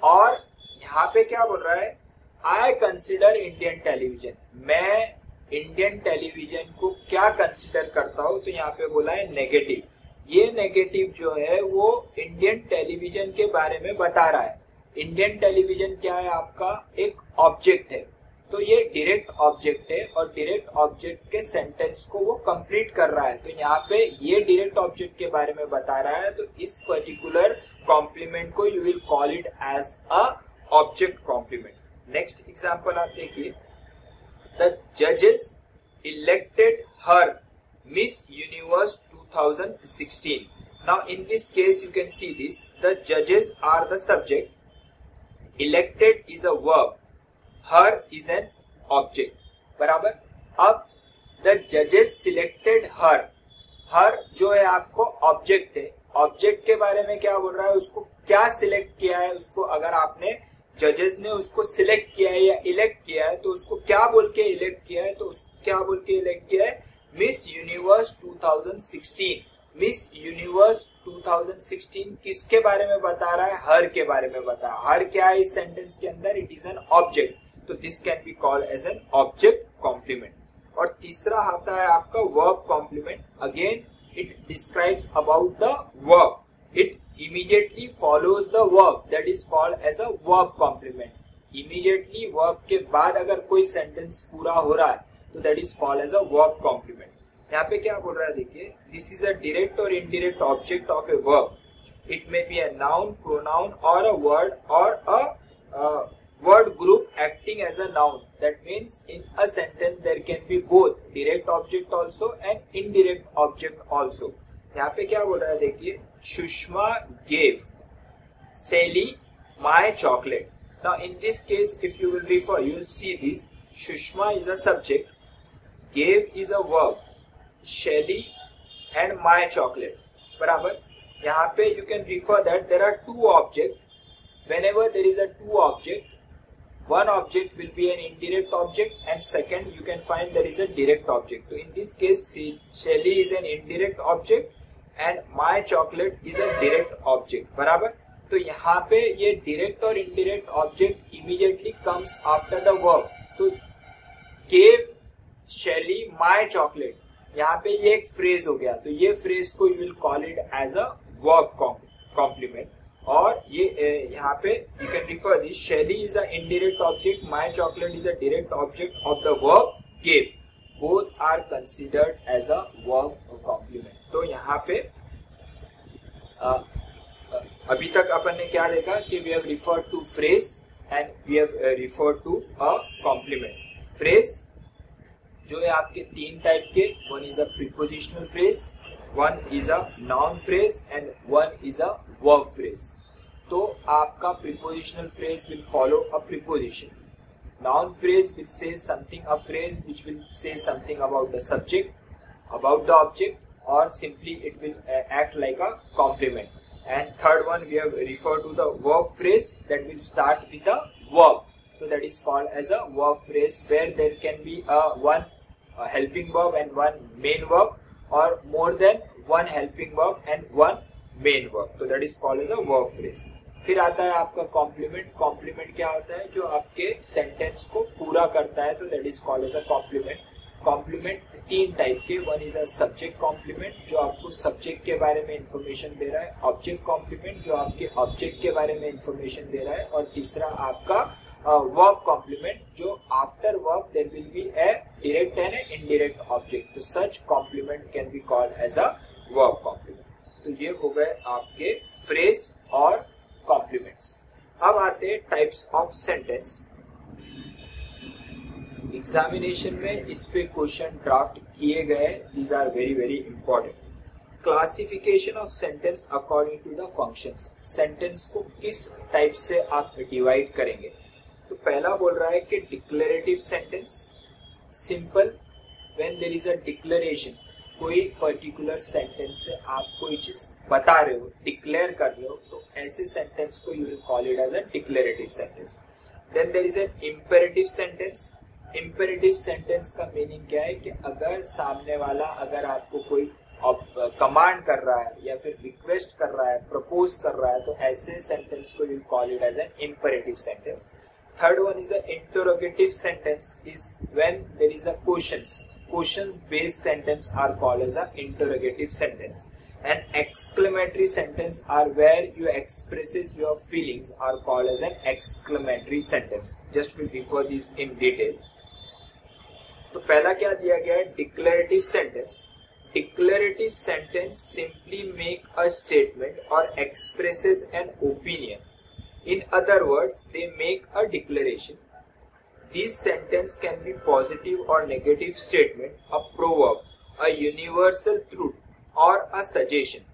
और यहाँ पे क्या बोल रहा है, आई कंसिडर इंडियन टेलीविजन, मैं इंडियन टेलीविजन को क्या कंसिडर करता हूं, तो यहाँ पे बोला है नेगेटिव. ये नेगेटिव जो है वो इंडियन टेलीविजन के बारे में बता रहा है. इंडियन टेलीविजन क्या है, आपका एक ऑब्जेक्ट है. तो ये डायरेक्ट ऑब्जेक्ट है और डायरेक्ट ऑब्जेक्ट के सेंटेंस को वो कंप्लीट कर रहा है. तो यहाँ पे ये डायरेक्ट ऑब्जेक्ट के बारे में बता रहा है. तो इस पर्टिकुलर कॉम्प्लीमेंट को you will call it as a object complement. Next example आप देखिए, the judges elected her Miss Universe 2016. Now in this case you can see this, the judges are the subject, elected is a verb, her is an object, बराबर. अब the judges selected her, her जो है आपको object है object के बारे में क्या बोल रहा है, उसको क्या सिलेक्ट किया है, उसको अगर आपने जजेस ने उसको सिलेक्ट किया है या इलेक्ट किया है तो उसको क्या बोल के इलेक्ट किया है, तो उसको क्या बोल के इलेक्ट किया है, मिस यूनिवर्स 2016। मिस यूनिवर्स 2016 किसके बारे में बता रहा है, हर के बारे में बता रहा है। हर क्या है इस सेंटेंस के अंदर, इट इज एन ऑब्जेक्ट, तो this can be called as an object complement. और तीसरा आता है आपका verb complement. Again it describes about the verb, it immediately follows the verb, that is called as a verb complement. Immediately verb के बाद अगर कोई सेंटेंस पूरा हो रहा है तो that is called as a verb complement. यहाँ पे क्या बोल रहा है देखिए, this is a direct or indirect object of a verb. It may be a noun, pronoun or a word or a word group acting as a noun. That means in a sentence there can be both direct object also and indirect object also. यहाँ पे क्या बोल रहा है देखिए, Sushma gave Sally my chocolate. Now in this case if you will refer, you will see this, Sushma is a subject, gave is a verb, Sally and my chocolate. बराबर, यहाँ पे you can refer that there are two objects. Whenever there is a two object, one object will be an indirect object and second you can find there is a direct object. So in this case Shelly is an indirect object and my chocolate is a direct object. बराबर, तो यहाँ पे ये direct और indirect object immediately comes after the verb. तो gave Shelly my chocolate, यहाँ पे ये एक phrase हो गया, तो ये phrase को you will call it as a verb complement. और ये यहाँ पे you can refer this, Shelly is a indirect object, my chocolate is a direct object of the verb gave. Both are considered as a verb complement. तो यहाँ पे अभी तक अपन ने क्या देखा कि we have referred to phrase and we have referred to a complement. Phrase जो है आपके तीन टाइप के, one is a prepositional phrase, one is a noun phrase and one is a verb phrase. तो आपका prepositional phrase will follow a preposition. Noun phrase will say something, a phrase which will say something about the subject, about the object, or simply it will act like a complement. And third one we have referred to the verb phrase that will start with a verb. So that is called as a verb phrase, where there can be one helping verb and one main verb, or more than one helping verb and one main verb. So that is called as a verb phrase. फिर आता है आपका complement. Complement क्या होता है, जो आपके sentence को पूरा करता है, तो that is called as a complement. Complement तीन टाइप के, one is a subject complement जो आपको सब्जेक्ट के बारे में इंफॉर्मेशन दे रहा है, ऑब्जेक्ट कॉम्प्लीमेंट जो आपके ऑब्जेक्ट के बारे में इंफॉर्मेशन दे रहा है, और तीसरा आपका वर्ब कॉम्प्लीमेंट जो after verb there will be a direct and an indirect object. तो such complement can be called as a verb complement. तो ये हो गए आपके फ्रेज और कॉम्प्लीमेंट्स. अब आते हैं टाइप्स ऑफ सेंटेंस. एग्जामिनेशन में इस पे क्वेश्चन ड्राफ्ट किए गए, these are very very important. Classification of sentence according to the functions. Sentence को किस टाइप से आप डिवाइड करेंगे. तो पहला बोल रहा है कि declarative sentence, simple, when there is a declaration, कोई पर्टिकुलर सेंटेंस से आप कोई चीज बता रहे हो, डिक्लेयर कर रहे हो, तो ऐसे सेंटेंस को you will call it as a declarative sentence. Then there is an imperative sentence. Imperative sentence का मीनिंग क्या है कि अगर सामने वाला अगर आपको कोई कमांड कर रहा है या फिर रिक्वेस्ट कर रहा है, प्रपोज कर रहा है, तो ऐसे सेंटेंस को you will call it as an imperative sentence. Third one is a interrogative sentence, is when there is a questions. Questions based sentence are called as an interrogative sentence. And exclamatory sentence are where you expresses your feelings are called as an exclamatory sentence. Just will refer these in detail. तो पहला क्या दिया गया है, declarative sentence. Declarative sentence simply make a statement or expresses an opinion. In other words, they make a declaration. This sentence can be positive or negative statement, a proverb, a universal truth, or a suggestion.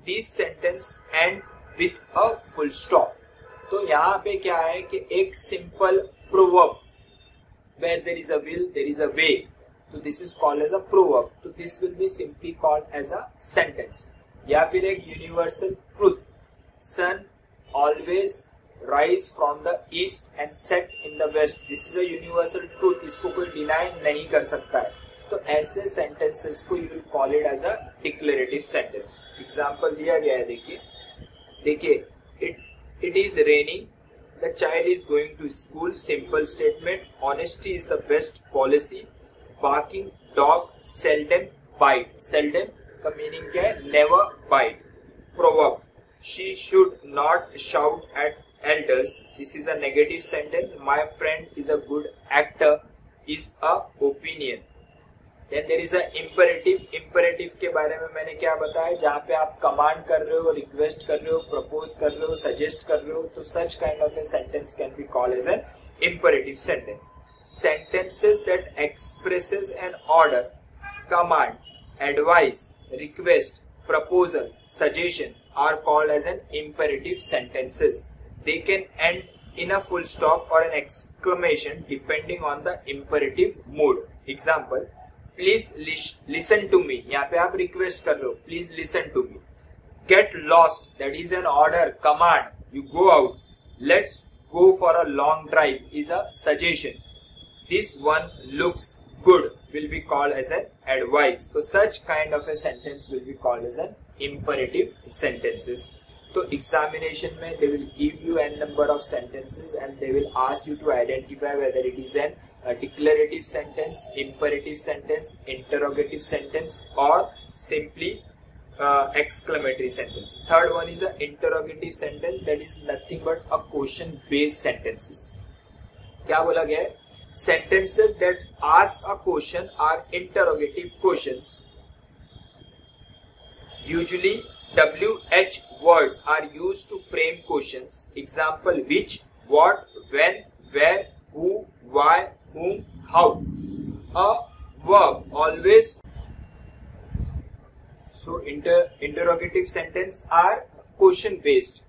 This sentence end with a full stop. तो यहाँ पे क्या है कि एक simple proverb, where there is a will, there is a way. So this is called as a proverb. So this will be simply called as a sentence. या फिर एक universal truth, sun always rise from the east and set in the west, this is a universal truth, इसको कोई deny नहीं कर सकता है। तो ऐसे सेंटेंसेस को you will call it as a declarative sentence. Example दिया गया है, देखिए it is raining, the child is going to school, simple statement, honesty is the best policy, barking dog seldom bite, seldom का meaning क्या है, never bite. Proverb, she should not shout at elders, this is a negative sentence, my friend is a good actor is a opinion। then there is a imperative, imperative के बारे में मैंने क्या बताया, जहां पे आप कमांड कर रहे हो, रिक्वेस्ट कर रहे हो, प्रपोज कर रहे हो, सजेस्ट कर रहे हो, तो such kind of a sentence can be called as an imperative sentence। sentences that expresses an order, command, advice, request, proposal, suggestion are called as an imperative sentences। They can end in a full stop or an exclamation depending on the imperative mood। Example, please listen to me, यहाँ पे आप request कर रहे हो, please listen to me। Get lost, that is an order, command, you go out। Let's go for a long drive is a suggestion। This one looks good will be called as an advice। So such kind of a sentence will be called as an imperative sentences। तो examination में they will give you n number of sentences and they will ask you to identify whether it is an declarative sentence, imperative sentence, interrogative sentence or simply exclamatory sentence। Third one is an interrogative sentence, that is nothing but a question based sentences। क्या बोला गया है, sentences that ask a question are interrogative questions। Usually WH words are used to frame questions। Example, which, what, when, where, who, why, whom, how। A verb always, so interrogative sentence are question based।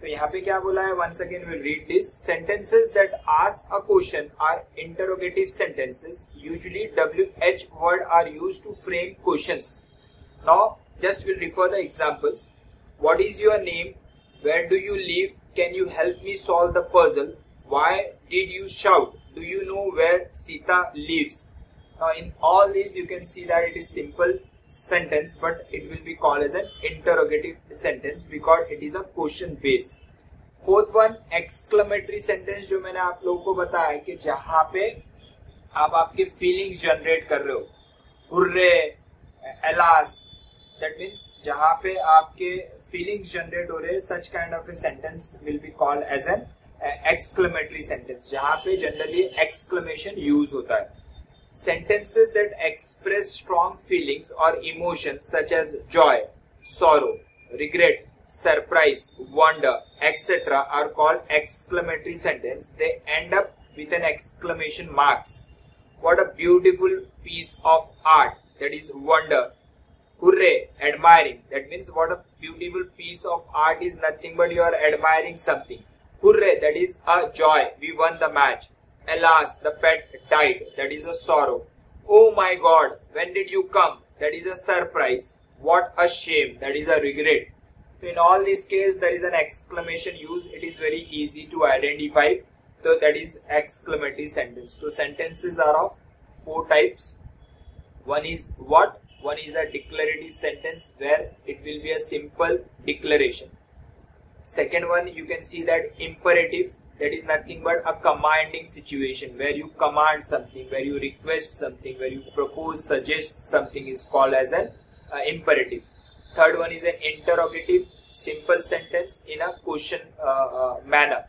तो यहाँ पे क्या बोला है, once again we'll read this। sentences that ask a question are interrogative sentences। Usually WH word are used to frame questions। Now just will refer the examples। What is your name? Where do you live? Can you help me solve the puzzle? Why did you shout? Do you know where Sita lives? Now in all these you can see that it is simple sentence, but it will be called as an interrogative sentence because it is a question based। Fourth one, exclamatory sentence, जो मैंने आप लोगों को बताया कि जहां पे आप आपके फीलिंग्स जनरेट कर रहे हो, हुर्रे, एलास, that means जहां पे आपके feelings generate हो रहे हैं, such kind of a sentence will be called as an exclamatory sentence, जहां पे generally exclamation use होता है। sentences that express strong feelings or emotions such as joy, sorrow, regret, surprise, wonder, etc. are called exclamatory sentence। they end up with an exclamation marks। what a beautiful piece of art, that is wonder। Hooray, admiring, that means what a beautiful piece of art is nothing but you are admiring something। Hooray, that is a joy, we won the match। Alas, the pet died, that is a sorrow। Oh my God, when did you come, that is a surprise। What a shame, that is a regret। So in all these cases there is an exclamation used, it is very easy to identify, so that is exclamatory sentence। So sentences are of four types। one is what, one is a declarative sentence where it will be a simple declaration। second one, you can see that imperative, that is nothing but a commanding situation where you command something, where you request something, where you propose, suggest something is called as an imperative। third one is an interrogative, simple sentence in a question manner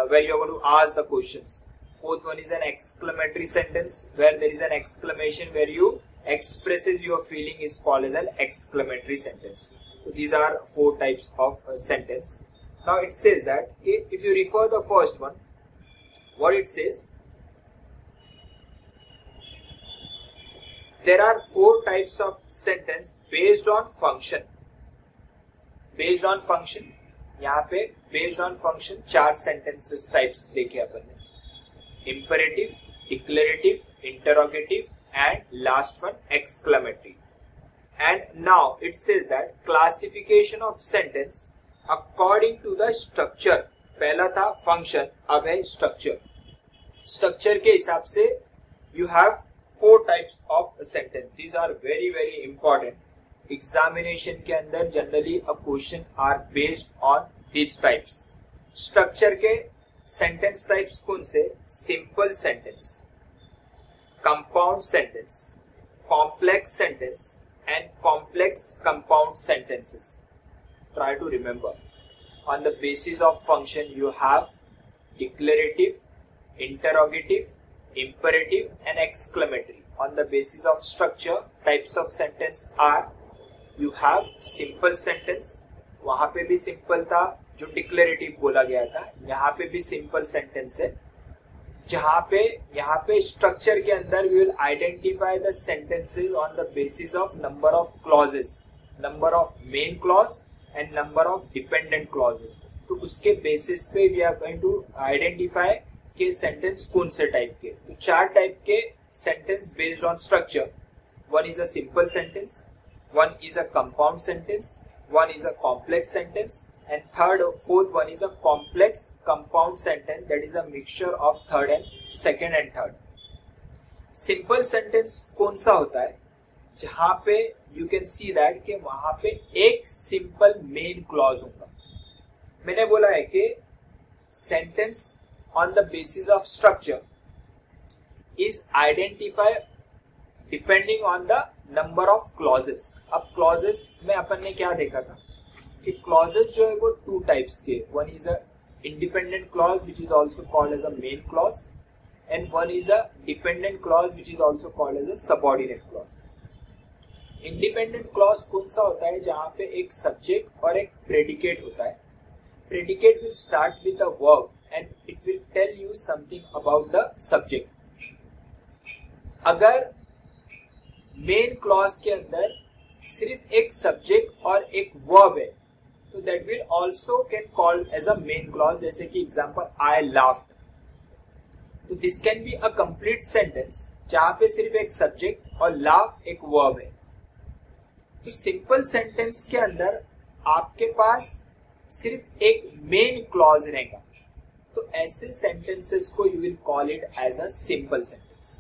where you are going to ask the questions। fourth one is an exclamatory sentence where there is an exclamation where you expresses your feeling is called as an exclamatory sentence। So these are four types of sentence। Now it says that if you refer the first one, what it says, there are four types of sentence based on function। based on function, यहाँ पे based on function चार sentences types देखे अपन ने, imperative, declarative, interrogative and last one exclamatory। And now it says that classification of sentence according to the structure. पहला था function, अब है structure. Structure के हिसाब से you have 4 types of sentence. These are very very important. Examination के अंदर generally a question are based on these types. Structure के sentence types कौन से? Simple sentence, compound sentence, complex sentence and complex compound sentences. Try to remember. On the basis of function you have declarative, interrogative, imperative and exclamatory. On the basis of structure, types of sentence are you have simple sentence. वहां पे भी simple था जो declarative बोला गया था, यहाँ पे भी simple sentence है. जहां पे यहाँ पे स्ट्रक्चर के अंदर we will identify the sentences on the basis of number of clauses, number of main clause and number of dependent clauses. तो उसके बेसिस पे we are going to identify के सेंटेंस कौन से टाइप के. तो 4 टाइप के sentence based on structure. One is a simple sentence, one is a compound sentence, one is a complex sentence, and fourth one is a complex compound sentence, that is a mixture of second and third. Simple sentence कौन सा होता है? जहां पे you can see that कि वहां पे एक simple main clause होगा. मैंने बोला है कि sentence on the basis of structure is identified depending on the number of clauses. अब clauses में अपन ने क्या देखा था कि clauses जो है वो 2 types के. One is a independent clause which is also called as a main clause, and one is a dependent clause which is also called as a subordinate clause. Independent clause कौन सा होता है? जहां पे एक subject और एक predicate होता है. Predicate will start with a verb and it will tell you something about the subject. अगर main clause के अंदर सिर्फ एक subject और एक verb है तो that will also can call as a main clause. जैसे कि example I laughed. तो this can be a complete sentence जहां पे सिर्फ एक subject और laugh एक verb है. तो simple sentence के अंदर आपके पास सिर्फ एक main clause रहेगा. तो ऐसे sentences को you will call it as a simple sentence.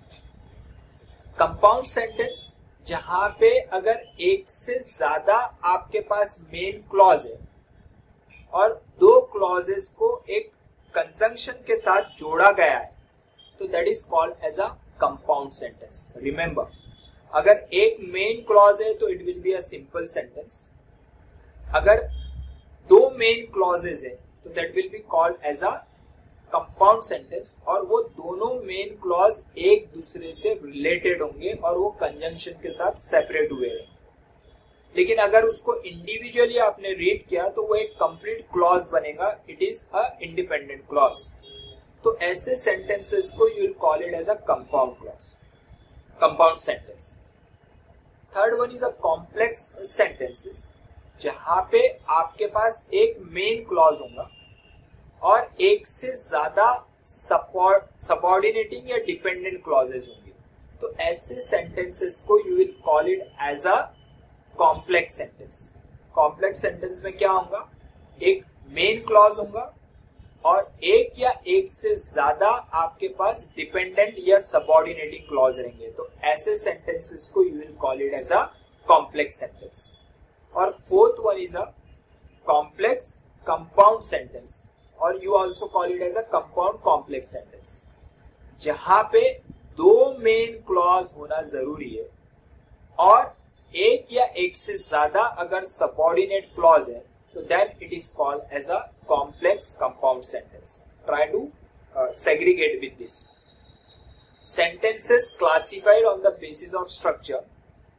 Compound sentence जहां पे अगर एक से ज्यादा आपके पास मेन क्लॉज है और 2 क्लॉजेस को एक कंजंक्शन के साथ जोड़ा गया है तो that is called as a compound sentence. Remember, अगर एक मेन क्लॉज है तो it will be a simple sentence. अगर 2 मेन क्लॉजेस है तो that will be called as a compound sentence, और वो दोनों मेन क्लॉज एक दूसरे से रिलेटेड होंगे और वो कंजंक्शन के साथ सेपरेट हुए रहेंगे. लेकिन अगर उसको इंडिविजुअली आपने रीड किया तो वो एक कंप्लीट क्लॉज बनेगा. It is a independent clause. तो ऐसे सेंटेंसेस को you will call it as a compound clause, compound sentence. Third one is a complex sentences जहां पे आपके पास एक मेन क्लॉज होगा और एक से ज्यादा सबऑर्डिनेटिंग या डिपेंडेंट क्लॉजेस होंगे. तो ऐसे सेंटेंसेस को you will call it as a complex sentence. Complex sentence में क्या होगा? एक मेन क्लॉज होगा और एक या एक से ज्यादा आपके पास डिपेंडेंट या सबऑर्डिनेटिंग क्लॉज रहेंगे. तो ऐसे सेंटेंसेस को you will call it as a complex sentence. और fourth one is a complex compound sentence, और you also call it as a compound complex sentence, जहां पे 2 मेन क्लॉज होना जरूरी है और एक या एक से ज्यादा अगर सबऑर्डिनेट क्लॉज है तो then it is called as a complex compound sentence. Try to segregate with this. Sentences classified on the basis of structure: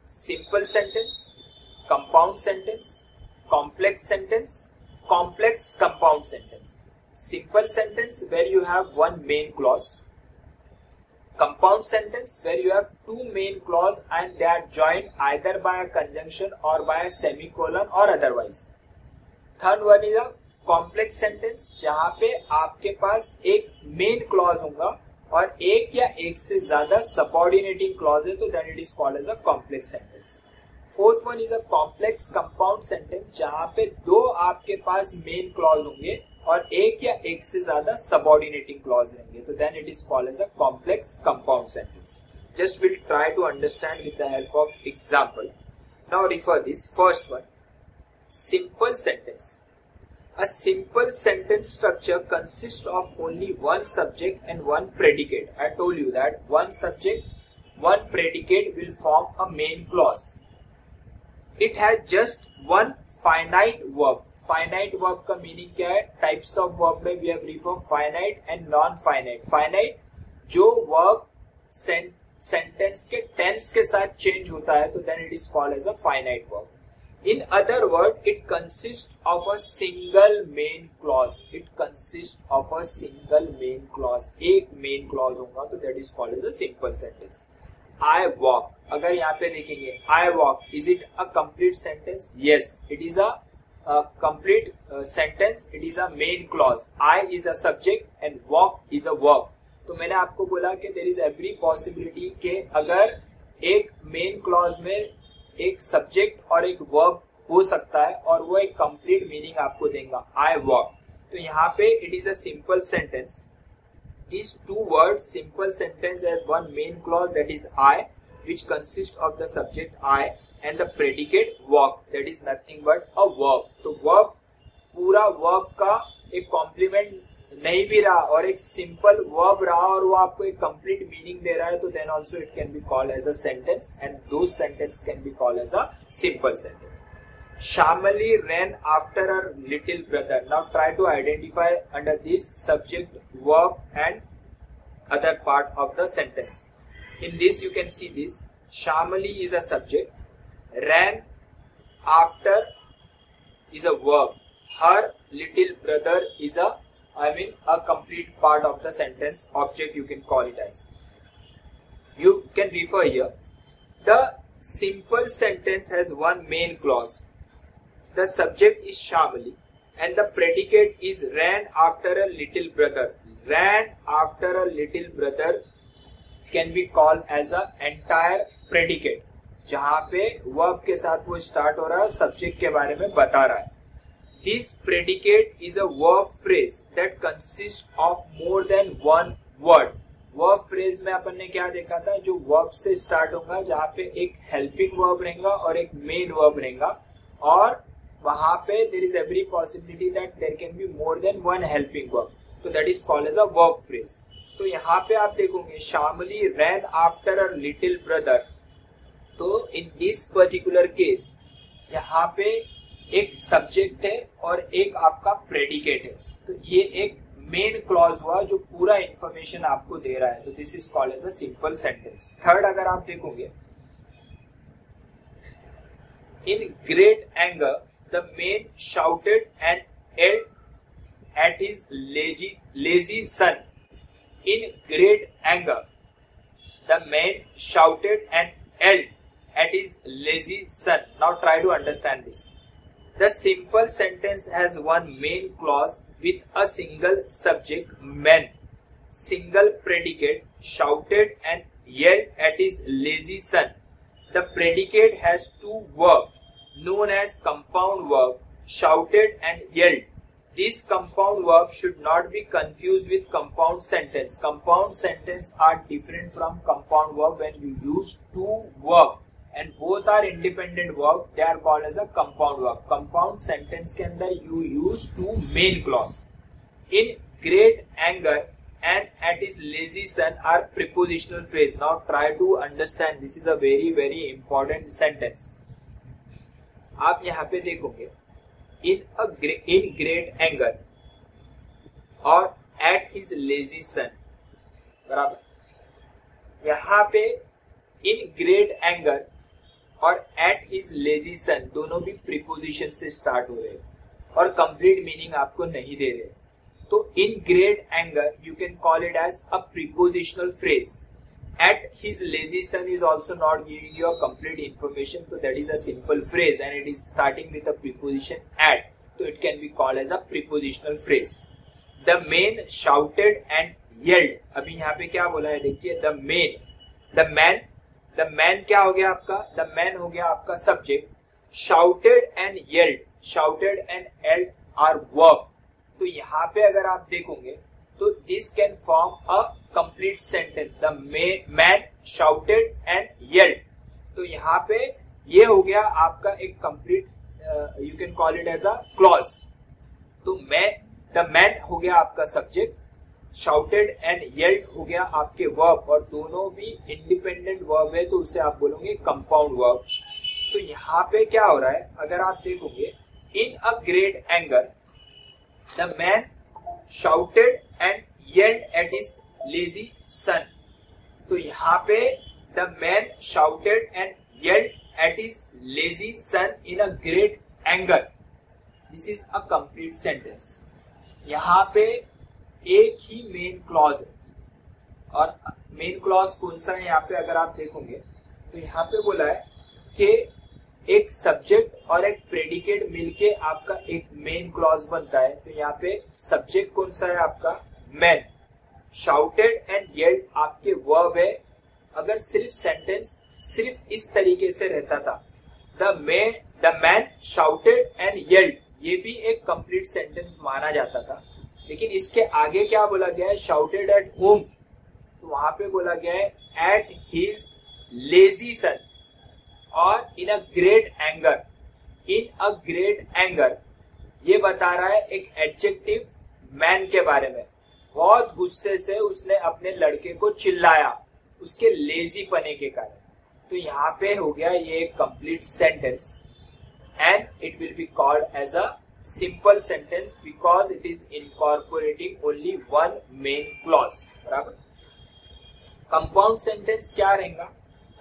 simple sentence, compound sentence, complex sentence, complex compound sentence. Simple sentence where you have 1 main clause. Compound sentence where you have 2 main clause and they are joined either by a conjunction or by a semicolon or otherwise. Third one is a complex sentence जहां पे आपके पास एक main clause होगा और एक या एक से ज्यादा subordinating clause है तो then it is called as a complex sentence. Fourth one is a complex compound sentence, जहां पे दो आपके पास मेन क्लॉज होंगे और एक या एक से ज्यादा सबऑर्डिनेटिंग क्लॉज रहेंगे, तो then it is called as a complex compound sentence. Just we'll try to understand with the help of example. Now refer this first one. Simple sentence. A simple sentence structure consists of only one subject and one predicate. I told you that one subject, one predicate will form a main clause. It has just one finite verb. Finite verb का meaning क्या है? Types of verb में we have referred finite and non-finite. Finite जो verb sentence के tense के साथ change होता है, तो then it is called as a finite verb. In other word it consist of a single main clause. It consist of a single main clause. एक main clause होगा, तो that is called as a simple sentence. I walk, अगर यहाँ पे देखेंगे I walk, is it a complete sentence? Yes, it is a complete sentence. It is a main clause. I is a subject and walk is a verb. तो मैंने आपको बोला कि there is every possibility कि अगर एक main clause में एक सब्जेक्ट और एक वर्ब हो सकता है और वो एक कंप्लीट मीनिंग आपको देगा, आई वॉक. तो यहाँ पे it is a simple sentence. These two words simple sentence has one main clause, that is I, which consists of the subject I and the predicate walk, that is nothing but a verb. तो verb पूरा verb का एक complement नहीं भी रहा और एक simple verb रहा और वो आपको एक कंप्लीट मीनिंग दे रहा है, तो then also it can be called as a sentence and those sentence can be called as a simple sentence. Shamali ran after her little brother. Now try to identify under this subject, verb and other part of the sentence. In this you can see this. Shamali is a subject. Ran after is a verb. Her little brother is a complete part of the sentence, object you can call it as. You can refer here. The simple sentence has one main clause. The subject is Shamali and the predicate is ran after a little brother. Ran after a little brother can be called as a entire predicate, जहां पे verb के साथ वो start हो रहा है, subject के बारे में बता रहा है. This predicate is a verb phrase that consists of more than one word. Verb phrase में अपन ने क्या देखा था, जो verb से start होगा, जहाँ पे एक helping verb रहेगा और एक main verb रहेगा, और वहां पे there is every possibility that there can be more than one helping verb. So that is called as a verb phrase. तो यहाँ पे आप देखोगे Shamali ran after her little brother. तो in this particular case यहाँ पे एक subject है और एक आपका प्रेडिकेट है, तो ये एक मेन क्लॉज हुआ जो पूरा इंफॉर्मेशन आपको दे रहा है, तो this is called as a simple sentence. Third अगर आप देखोगे, in great anger the man shouted and yelled at his lazy son. In great anger the man shouted and yelled at his lazy son. Now try to understand this. The simple sentence has one main clause with a single subject, man, single predicate, shouted and yelled at his lazy son. The predicate has two verbs known as compound verb, shouted and yelled. This compound verb should not be confused with compound sentence. Compound sentence are different from compound verb when you use two verbs and both are independent verb, they are called as a compound verb. Compound sentence के अंदर you use two main clause. In great anger and at his lazy son are prepositional phrase. Now try to understand, this is a very very important sentence. आप यहाँ पे देखोगे in great anger और at his lazy son, बराबर. यहाँ पे in great anger और at his lazy son दोनों भी प्रीपोजिशन से स्टार्ट हो रहे हैं और कंप्लीट मीनिंग आपको नहीं दे रहे. तो in great anger you can call it as a prepositional phrase. At his lazy son is also not giving you a complete information, so that is a simple phrase and it is starting with a preposition at, so it can be called as a prepositional phrase. The man shouted and yelled. अभी यहाँ पे क्या बोला है देखिए, the man the man क्या हो गया आपका, द मैन हो गया आपका subject, shouted and yelled are verb. तो यहाँ पे अगर आप देखोगे तो this can form a complete sentence, the man shouted and yelled. तो यहाँ पे ये हो गया आपका एक complete, you can call it as a clause. तो द मैन हो गया आपका सब्जेक्ट, शाउटेड एंड येल्ड हो गया आपके वर्ब, और दोनों भी इंडिपेंडेंट वर्ब है तो उसे आप बोलोगे कंपाउंड वर्ब। तो यहाँ पे क्या हो रहा है, अगर आप देखोगे, in a great anger the man shouted and yelled at his lazy son. तो यहाँ पे the man shouted and yelled at his lazy son in a great anger, this is a complete sentence. यहाँ पे एक ही main clause है, और main clause कौन सा है यहाँ पे अगर आप देखोगे तो यहाँ पे बोला है कि एक सब्जेक्ट और एक प्रेडिकेट मिलके आपका एक मेन क्लॉज बनता है। तो यहाँ पे सब्जेक्ट कौन सा है आपका, मैन, शाउटेड एंड येल्ड आपके वर्ब है। अगर सिर्फ सेंटेंस सिर्फ इस तरीके से रहता था, the man shouted and yelled, ये भी एक कंप्लीट सेंटेंस माना जाता था, लेकिन इसके आगे क्या बोला गया है, शाउटेड एट होम, तो वहां पे बोला गया है एट हिज लेजी सन, और in a great anger. In a great anger ये बता रहा है एक एडजेक्टिव मैन के बारे में, बहुत गुस्से से उसने अपने लड़के को चिल्लाया उसके लेजी पने के कारण। तो यहाँ पे हो गया ये एक complete sentence, and it will be called as a simple sentence because it is incorporating only one main clause. बराबर। कंपाउंड सेंटेंस क्या रहेगा,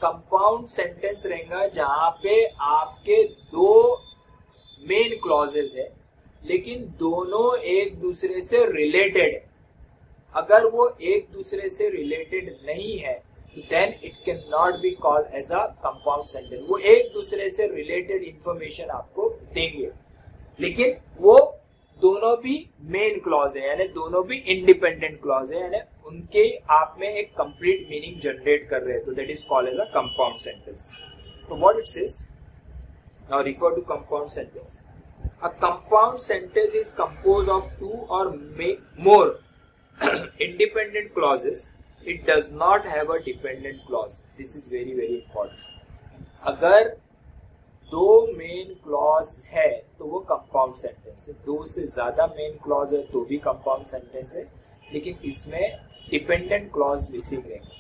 कंपाउंड सेंटेंस रहेगा जहां पे आपके दो मेन क्लॉजेस है लेकिन दोनों एक दूसरे से रिलेटेड है। अगर वो एक दूसरे से रिलेटेड नहीं है then it can not be called as a compound sentence. वो एक दूसरे से रिलेटेड इंफॉर्मेशन आपको देंगे लेकिन वो दोनों भी मेन क्लॉज है, यानी दोनों भी इंडिपेंडेंट क्लॉज है, यानी उनके आप में एक कंप्लीट मीनिंग जनरेट कर रहे हैं। तो that is called as a compound sentence. तो what it says, now refer to compound sentence. A compound sentence is composed of two or more independent clauses. It does not have a dependent clause. This is very very important. अगर दो main clause है तो वो compound sentence है, दो से ज्यादा main clause है तो भी कंपाउंड सेंटेंस है, लेकिन इसमें डिपेंडेंट क्लॉज मिसिंग रहेगा।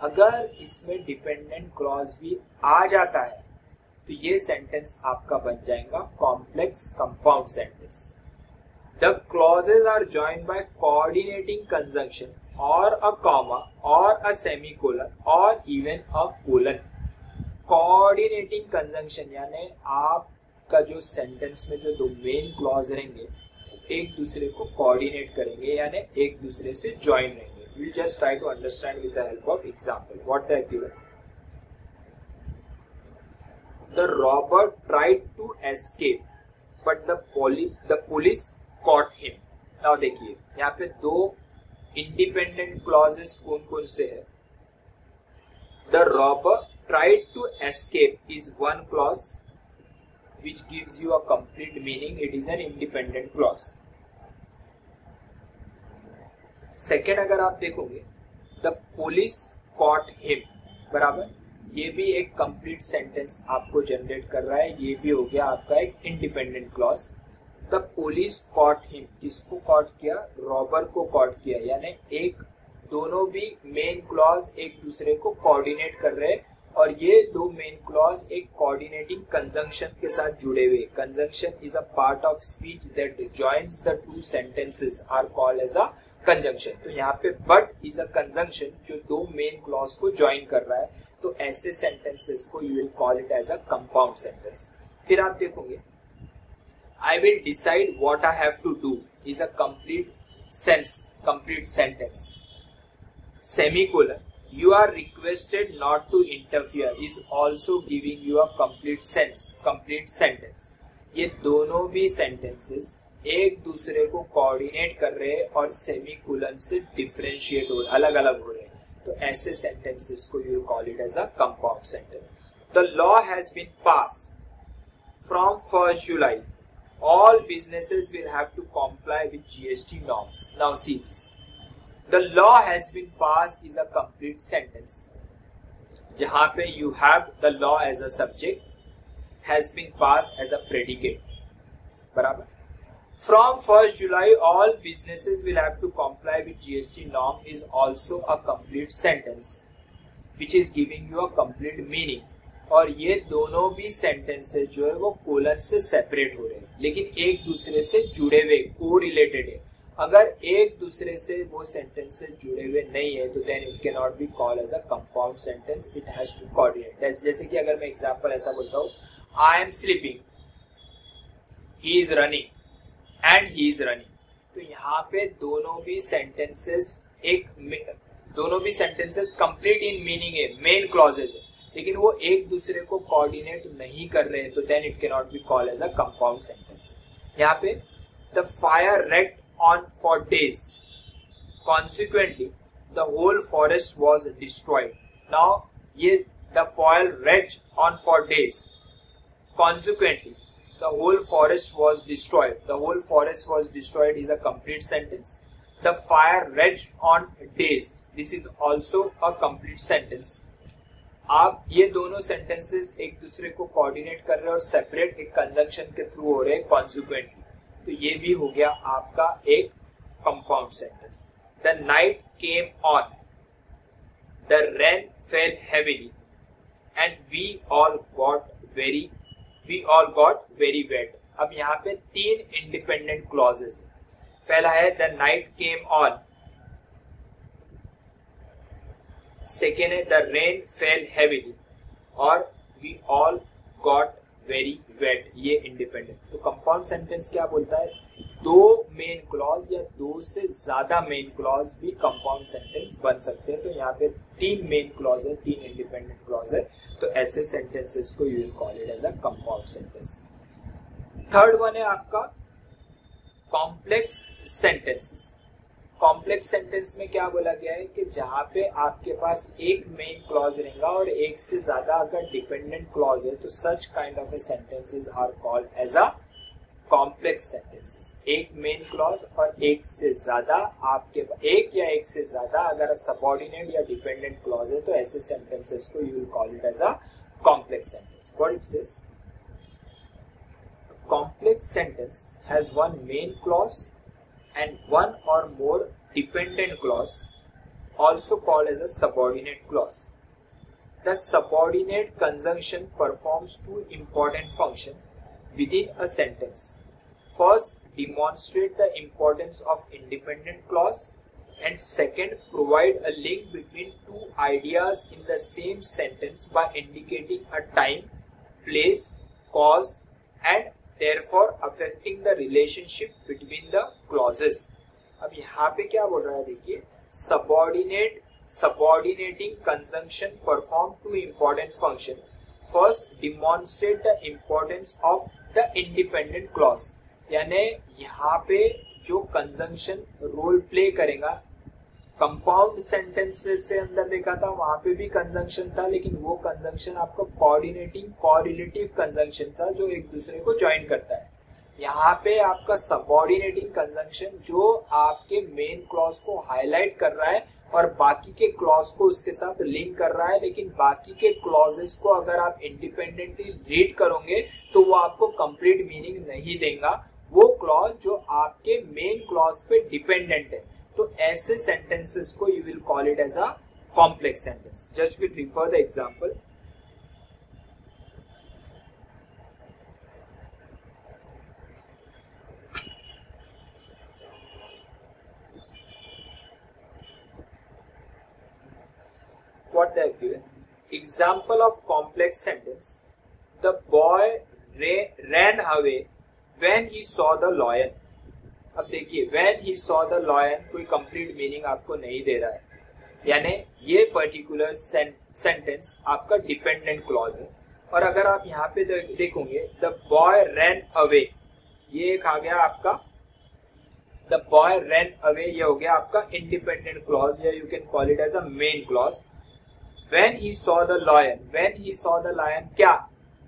अगर इसमें डिपेंडेंट क्लॉज भी आ जाता है तो ये सेंटेंस आपका बन जाएगा complex compound sentence. The clauses are joined by coordinating conjunction और अ कॉमा और अ सेमीकोलन और even a colon. Coordinating conjunction यानी आपका जो सेंटेंस में जो दो मेन क्लॉज रहेंगे एक दूसरे को कोऑर्डिनेट करेंगे यानी एक दूसरे से ज्वाइन रहेंगे। Will just try to understand with the help of example what they have given. The robber tried to escape, but the police caught him. Now देखिए यहाँ पे दो इंडिपेंडेंट क्लॉजेस कौन कौन से है। The robber tried to escape is one clause which gives you a complete meaning. It is an independent clause. Second अगर आप देखोगे the police caught him, बराबर, ये भी एक कंप्लीट सेंटेंस आपको जनरेट कर रहा है, ये भी हो गया आपका एक independent clause. The police cot him, किसको कॉट किया, रॉबर को कॉट किया, यानी एक दोनों भी मेन क्लॉज एक दूसरे को कोऑर्डिनेट कर रहे हैं और ये दो मेन क्लॉज एक कोऑर्डिनेटिंग कंजंक्शन के साथ जुड़े हुए। Conjunction is a part of speech that joins the two sentences are called as a conjunction. तो यहाँ पे बट इज अ कंजंक्शन जो दो मेन क्लॉज को ज्वाइन कर रहा है, तो ऐसे सेंटेंसेस को you will call it as a compound sentence. फिर आप देखोगे I will decide what I have to do is a complete sentence. Semicolon you are requested not to interfere is also giving you a complete sentence. ये दोनों भी sentences एक दूसरे को coordinate कर रहे हैं और सेमीकोलन से डिफरेंशिएट हो अलग अलग हो रहे हैं, तो ऐसे सेंटेंसेस को you call it as a compound sentence. The law has been pass from 1st July. All businesses will have to comply with GST norms. Now see this. The law has been passed is a complete sentence. जहां पे you have the law as a subject, has been passed as a predicate. बराबर. From 1st July, all businesses will have to comply with GST norm is also a complete sentence, which is giving you a complete meaning. और ये दोनों भी sentences जो है वो colon से separate हो रहे हैं, लेकिन एक दूसरे से जुड़े हुए, को रिलेटेड है. अगर एक दूसरे से वो सेंटेंसेस जुड़े हुए नहीं है तो then it can not be called as a compound sentence. It has to coordinate. जैसे कि अगर मैं एग्जांपल ऐसा बोलता हूँ, I am sleeping, he is running and he is running, तो यहाँ पे दोनों भी सेंटेंसेस कंप्लीट इन मीनिंग है, मेन क्लॉजेज है, लेकिन वो एक दूसरे को कोऑर्डिनेट नहीं कर रहे हैं, तो then it can not be called as a compound sentence. यहाँ पे the fire raged on for days, consequently the whole forest was destroyed. Now ये the fire raged on for days, consequently the whole forest was destroyed. The whole forest was destroyed is a complete sentence. The fire raged on days. This is also a complete sentence. आप ये दोनों sentences एक दूसरे को coordinate कर रहे हैं और सेपरेट एक कंजंक्शन के थ्रू हो रहे हैं कॉन्सिक्वेंटली, तो ये भी हो गया आपका एक compound sentence. The night came on, the rain fell heavily and we all got very wet. अब यहाँ पे 3 इंडिपेंडेंट क्लॉजेस है. पहला है the night came on, second है द रेन फेल हेवीली, और we all got very wet, ये independent. तो कंपाउंड सेंटेंस क्या बोलता है, 2 मेन क्लॉज या 2 से ज्यादा मेन क्लॉज भी कंपाउंड सेंटेंस बन सकते हैं. तो यहाँ पे 3 मेन क्लॉज है, 3 इंडिपेंडेंट क्लॉज है, तो ऐसे सेंटेंसेस को you will call it as a compound sentence. Third one है आपका कॉम्प्लेक्स सेंटेंसेस. कॉम्प्लेक्स सेंटेंस में क्या बोला गया है कि जहां पे आपके पास एक मेन क्लॉज रहेगा और एक से ज्यादा अगर डिपेंडेंट क्लॉज है, तो such kind of a sentences are called as a complex sentences. एक मेन क्लॉज और एक से ज्यादा आपके एक या एक से ज्यादा अगर सबऑर्डिनेट या डिपेंडेंट क्लॉज है, तो ऐसे सेंटेंसेस को you will call it as a complex sentence. What it says, complex sentence has one main clause and one or more dependent clause, also called as a subordinate clause. The subordinate conjunction performs 2 important functions within a sentence. First, demonstrate the importance of independent clause, and second, provide a link between 2 ideas in the same sentence by indicating a time, place, cause and therefore affecting the relationship between the clauses. अब यहाँ पे क्या बोल रहा है, देखिए, subordinating conjunction perform 2 important function. First, demonstrate the importance of the independent clause. यानी यहाँ पे जो कंजंक्शन रोल प्ले करेगा, कंपाउंड सेंटेंसेस से अंदर देखा था वहां पे भी कंजंक्शन था, लेकिन वो कंजंक्शन आपका कोऑर्डिनेटिंग कोरिलेटिव कंजंक्शन था जो एक दूसरे को ज्वाइन करता है. यहाँ पे आपका सबऑर्डिनेटिंग कंजंक्शन जो आपके मेन क्लॉज को हाईलाइट कर रहा है और बाकी के क्लॉज को उसके साथ लिंक कर रहा है, लेकिन बाकी के क्लॉजेस को अगर आप इंडिपेंडेंटली रीड करोगे तो वो आपको कंप्लीट मीनिंग नहीं देगा, वो क्लॉज जो आपके मेन क्लॉज पे डिपेंडेंट है. तो ऐसे सेंटेंसेस को you will call it as a complex sentence. Just will refer the example. What they have given. Example of complex sentence. The boy ran away when he saw the lion. अब देखिए, when he saw the lion कोई complete meaning आपको नहीं दे रहा है, यानी ये particular sentence आपका डिपेंडेंट क्लॉज है. और अगर आप यहाँ पे देखोगे, द बॉय ran away, ये एक आ गया आपका द बॉय रन अवे, ये हो गया आपका इंडिपेंडेंट क्लॉज, या you can call it as a main clause. When he saw the lion, when he saw the lion, क्या?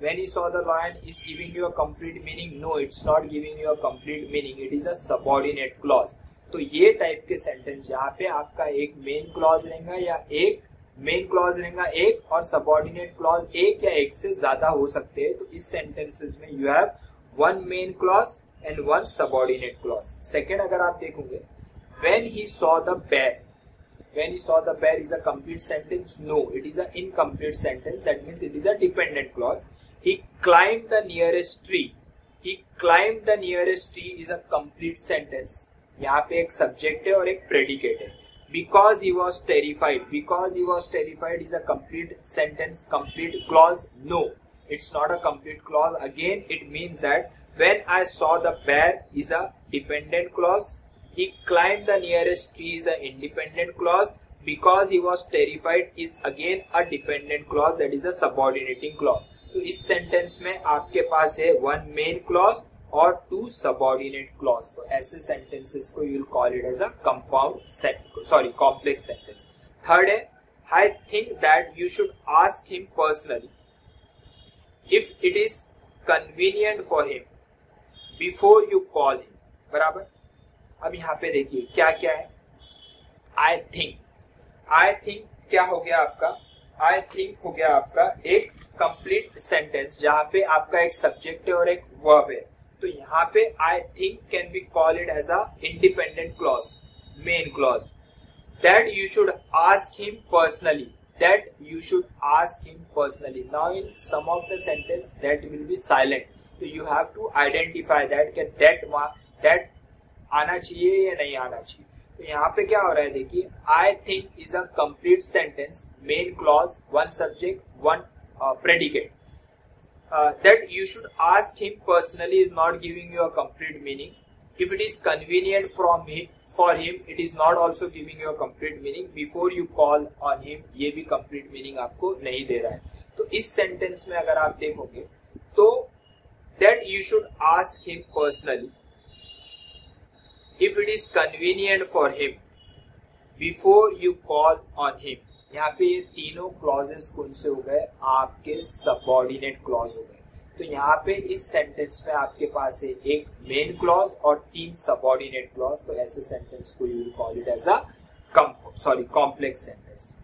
When he saw the lion is giving you a complete meaning? No, it's not giving you a complete meaning. It is a subordinate clause. तो ये type के sentence जहाँ पे आपका एक main clause रहेगा या एक मेन क्लॉज रहेगा एक और सबऑर्डिनेट क्लॉज एक या एक से ज्यादा हो सकते हैं. तो इस सेंटेंसेस में you have one main clause and one subordinate clause. Second अगर आप देखोगे, when he saw the bear, when he saw the bear is a complete sentence? No, it is an incomplete sentence. That means it is a dependent clause. He climbed the nearest tree. He climbed the nearest tree is a complete sentence. यहाँ पे एक subject है और एक predicate है. Because he was terrified. Because he was terrified is a complete sentence, complete clause? No, it's not a complete clause. Again, it means that when I saw the bear is a dependent clause. He climbed the nearest tree is an independent clause. Because he was terrified is again a dependent clause, that is a subordinating clause. तो इस sentence में आपके पास है one main clause और two subordinate clause. तो ऐसे sentences को you will call it as a compound complex sentence. Third है, I think that you should ask him personally if it is convenient for him before you call him. बराबर. अब यहाँ पे देखिए क्या क्या है. आई थिंक क्या हो गया आपका? आई थिंक हो गया आपका एक कंप्लीट सेंटेंस जहाँ पे आपका एक सब्जेक्ट है और एक वर्ब है. तो यहाँ पे I think can be call it as a independent clause, main clause. That you should ask him personally, that you should ask him personally. Now in some of the sentence that will be silent, so you have to identify that आना चाहिए या नहीं आना चाहिए. तो यहाँ पे क्या हो रहा है देखिए, I think is a complete sentence, main clause, one subject, one predicate. That you should ask him personally is not giving you a complete meaning. If it is convenient for him it is not also giving you a complete meaning. Before you call on him, ये भी complete meaning आपको नहीं दे रहा है. तो इस sentence में अगर आप देखोगे तो that you should ask him personally if it is convenient for him before you call on him. यहाँ पे ये तीनों क्लॉजेस कौन से हो गए? आपके सबऑर्डिनेट क्लॉज हो गए. तो यहाँ पे इस सेंटेंस में आपके पास है एक मेन क्लॉज और तीन सबऑर्डिनेट क्लॉज. तो ऐसे सेंटेंस को you will call it as a complex sentence.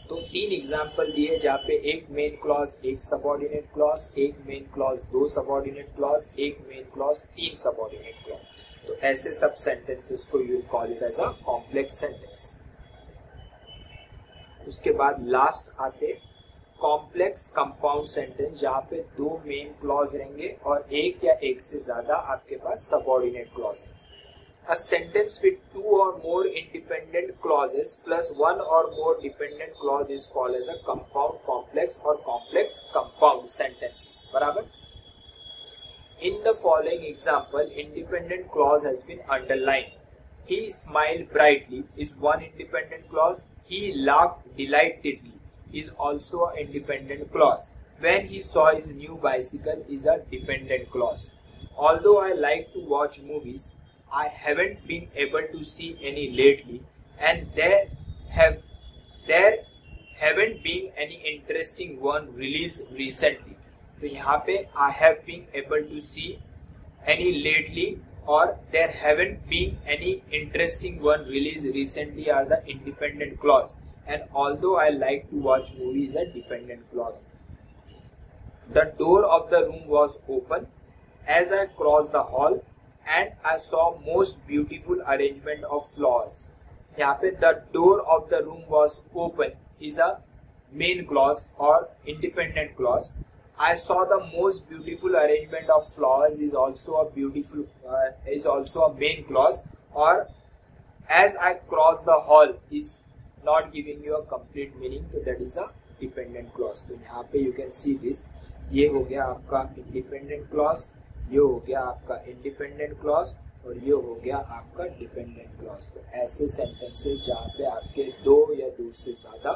तो तीन एग्जांपल दिए जहाँ पे एक मेन क्लॉज, एक सबऑर्डिनेट क्लॉज, एक मेन क्लॉज, दो सबऑर्डिनेट क्लॉज, एक मेन क्लॉज, तीन सबऑर्डिनेट क्लॉज. तो ऐसे सब सेंटेंसेस को you call it as a complex sentence. उसके बाद लास्ट आते कॉम्प्लेक्स कंपाउंड सेंटेंस, जहां पे दो मेन क्लॉज रहेंगे और एक या एक से ज्यादा आपके पास सबऑर्डिनेट क्लॉज है. अ सेंटेंस विद टू और more independent clauses plus one और more dependent clause is called as a compound complex और कॉम्प्लेक्स कंपाउंड सेंटेंसेस. बराबर. In the following example, independent clause has been underlined. He smiled brightly is one independent clause. He laughed delightedly is also an independent clause. When he saw his new bicycle is a dependent clause. Although I like to watch movies, I haven't been able to see any lately, and there haven't been any interesting one released recently. तो यहाँ पे I have been able to see any lately और there haven't been any interesting one released recently are the independent clause, and although I like to watch movies is a dependent clause. The door of the room was open as I crossed the hall and I saw most beautiful arrangement of flowers. यहाँ पे the door of the room was open is a main clause or independent clause. I saw the most beautiful arrangement of flowers is also a main clause, or as I crossed the hall is not giving you a complete meaning, so that is a dependent clause. तो यहाँ पे you can see this, ये हो गया आपका independent clause, ये हो गया आपका independent clause और ये हो गया आपका dependent clause. तो ऐसे sentences जहाँ पे आपके दो या दो से ज्यादा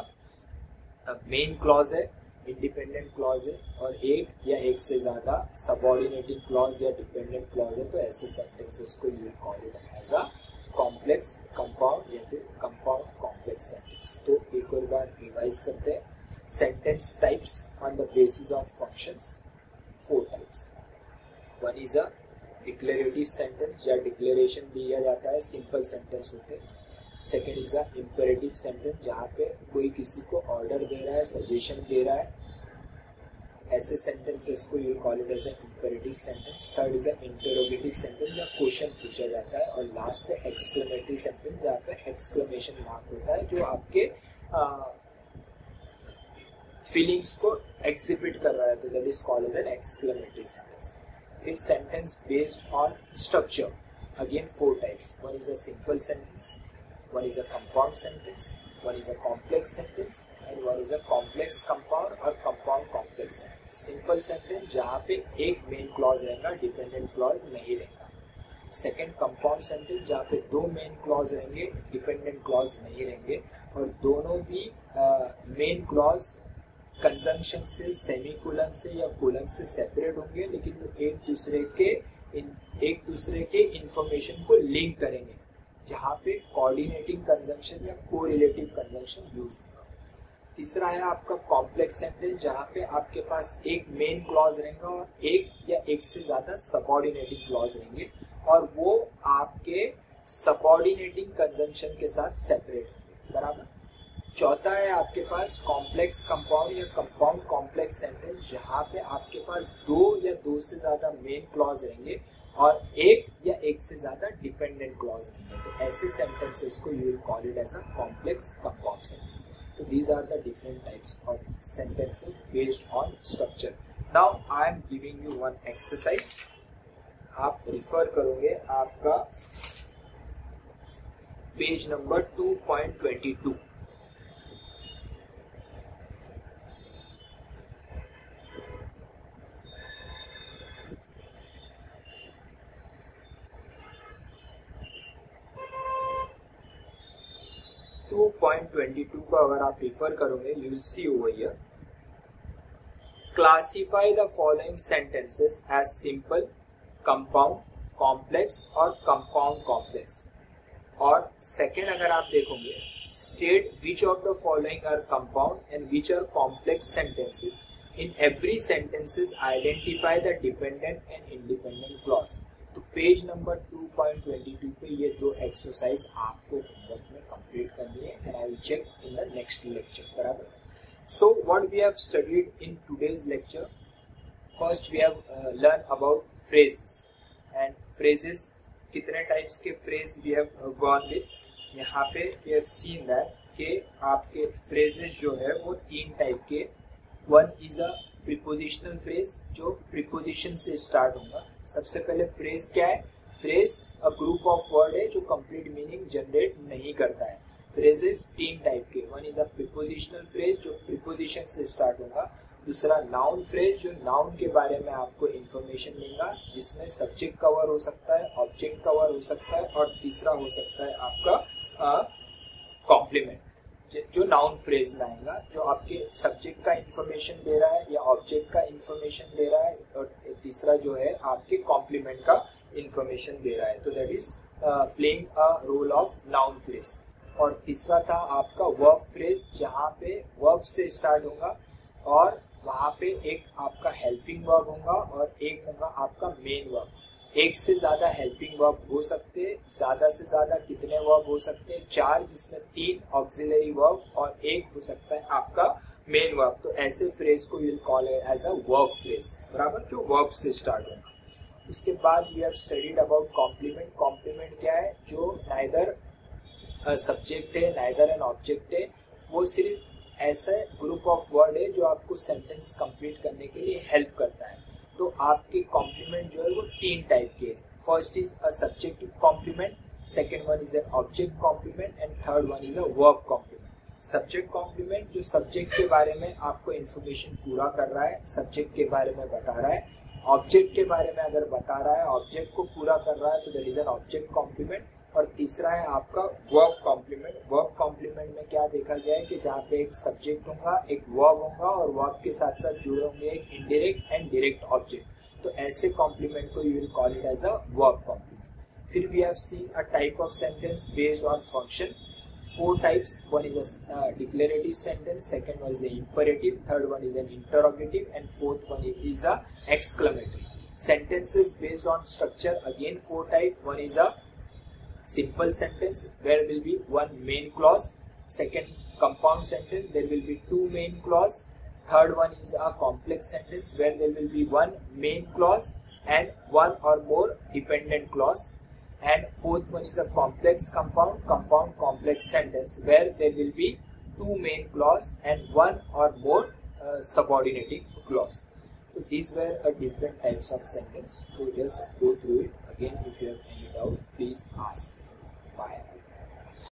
मेन क्लॉज है इंडिपेंडेंट क्लॉज है और एक या एक से ज्यादा सबऑर्डिनेटिंग क्लॉज या डिपेंडेंट क्लॉज है, तो ऐसे सेंटेंसेस को you call it as a complex compound या फिर कंपाउंड कॉम्प्लेक्स सेंटेंस। तो एक और बार रिवाइज करते हैं। Sentence types on the basis of functions, 4 types. One is a declarative sentence, या डिक्लेरेशन दिया जाता है, सिंपल सेंटेंस होते हैं। Second is a imperative sentence, जहाँ पे कोई किसी को ऑर्डर दे रहा है, सजेशन दे रहा है, ऐसे सेंटेंसेस को you call it as a imperative sentence. Third is a interrogative sentence, जहाँ क्वेश्चन पूछा जाता है। और लास्ट है एक्सक्लेमेटरी सेंटेंस, जहाँ पे एक्सक्लेमेशन मार्क होता है, जो आपके फीलिंग्स को एग्जिबिट कर रहा है, तो that is called as an exclamatory sentence. फिर sentence based on structure, again 4 types. One is a simple sentence, one is a compound sentence, one is a complex sentence, and one is a complex compound or compound complex sentence. Simple sentence जहाँ पे एक main clause रहेगा, dependent clause नहीं रहेगा। Second compound sentence जहाँ पे 2 main clause रहेंगे, dependent clause नहीं रहेंगे, और दोनों भी main clause conjunction से, semicolon से या colon से separate होंगे, लेकिन वो एक दूसरे के information को link करेंगे, जहाँ पे कोऑर्डिनेटिंग कंजंक्शन या कोरिलेटिव कंजंक्शन यूज होगा। तीसरा है आपका कॉम्प्लेक्स सेंटेंस, जहाँ पे आपके पास एक मेन क्लॉज रहेगा और एक या एक से ज्यादा सबऑर्डिनेटिंग क्लॉज रहेंगे, और वो आपके सबऑर्डिनेटिंग कंजंक्शन के साथ सेपरेट होंगे, बराबर। चौथा है आपके पास कॉम्प्लेक्स कंपाउंड या कंपाउंड कॉम्प्लेक्स सेंटेंस, जहाँ पे आपके पास 2 या 2 से ज्यादा मेन क्लॉज रहेंगे और एक या एक से ज्यादा डिपेंडेंट क्लॉज रहेंगे, तो ऐसे सेंटेंसेस को you will call it as a complex compound sentence. तो these are the different types of sentences based on structure. Now I am giving you one exercise, आप रिफर करोगे आपका पेज नंबर 2.22। को अगर आप रिफर करोगे, you will see over here, classify the following sentences as simple, compound, complex और compound complex. और second अगर आप देखोगे, state which of the following are compound and which are complex sentences. In every sentences identify the dependent and independent clause. तो page number 2.22 पे ये 2 exercise आपको homework में कंप्लीट करनी है, and I will check in the next lecture, बराबर। So what we have studied in today's lecture, first we have learn about phrases, and phrases कितने types के phrase we have gone with. यहाँ पे we have scene that कि आपके phrases जो है वो 3 टाइप के। One is a prepositional phrase, जो प्रीपोजिशन से स्टार्ट होगा। सबसे पहले फ्रेज क्या है? Phrase a group of word है जो कंप्लीट मीनिंग जनरेट नहीं करता है। फ्रेजेस 3 टाइप के, one is a prepositional phrase जो प्रीपोजिशन से स्टार्ट होगा। दूसरा नाउन फ्रेज, जो नाउन के बारे में आपको इंफॉर्मेशन देगा, जिसमें सब्जेक्ट कवर हो सकता है, ऑब्जेक्ट कवर हो सकता है, और तीसरा हो सकता है आपका कॉम्प्लीमेंट, जो नाउन फ्रेज में आएगा, जो आपके सब्जेक्ट का इंफॉर्मेशन दे रहा है या ऑब्जेक्ट का इंफॉर्मेशन दे रहा है, और तीसरा जो है आपके कॉम्प्लीमेंट का इंफॉर्मेशन दे रहा है। तो that is playing a role of noun phrase. और तीसरा था आपका वर्ब फ्रेज, जहाँ पे वर्ब से स्टार्ट होगा और वहां पे एक आपका हेल्पिंग वर्ब होगा और एक होगा आपका मेन वर्ब। एक से ज्यादा हेल्पिंग वर्ब हो सकते हैं, ज्यादा से ज्यादा कितने वर्ब हो सकते हैं? 4, जिसमें 3 ऑक्सिलरी वर्ब और एक हो सकता है आपका मेन वर्ब। तो ऐसे फ्रेज को you'll call as a verb phrase, बराबर, जो वर्ब से स्टार्ट होगा। उसके बाद we have studied about complement. Complement क्या है? जो नाइदर सब्जेक्ट है नाइदर एन ऑब्जेक्ट है, वो सिर्फ ऐसा ग्रुप ऑफ वर्ड है जो आपको सेंटेंस कंप्लीट करने के लिए हेल्प करता है। तो आपके कॉम्प्लीमेंट जो है वो 3 टाइप के हैं। First is a subjective complement, second one is an object complement, and third one is a verb complement. Subject complement जो सब्जेक्ट के बारे में आपको इन्फॉर्मेशन पूरा कर रहा है, सब्जेक्ट के बारे में बता रहा है। ऑब्जेक्ट के बारे में अगर बता रहा है, ऑब्जेक्ट को पूरा कर रहा है, तो that is an object complement. और तीसरा है आपका वर्ब कॉम्प्लीमेंट। वर्ब कॉम्प्लीमेंट में क्या देखा गया है कि जहाँ पे एक सब्जेक्ट होगा, एक वर्ब होगा और वर्ब के साथ साथ जुड़े होंगे एक इनडायरेक्ट एंड डायरेक्ट ऑब्जेक्ट। तो ऐसे कॉम्प्लीमेंट को you will call it as a verb complement. फिर we have seen a type of sentence based on function. 4 types. One is a declarative sentence, second one is an imperative, third one is an interrogative, and fourth one is a exclamatory. Sentences based on structure, again 4 types. One is a simple sentence where will be one main clause. Second, compound sentence, there will be 2 main clause. Third one is a complex sentence where there will be one main clause and one or more dependent clause. And fourth one is a complex compound complex sentence where there will be 2 main clause and one or more subordinating clause. So these were different types of sentence. So just go through it again. If you have any doubt, please ask. Bye.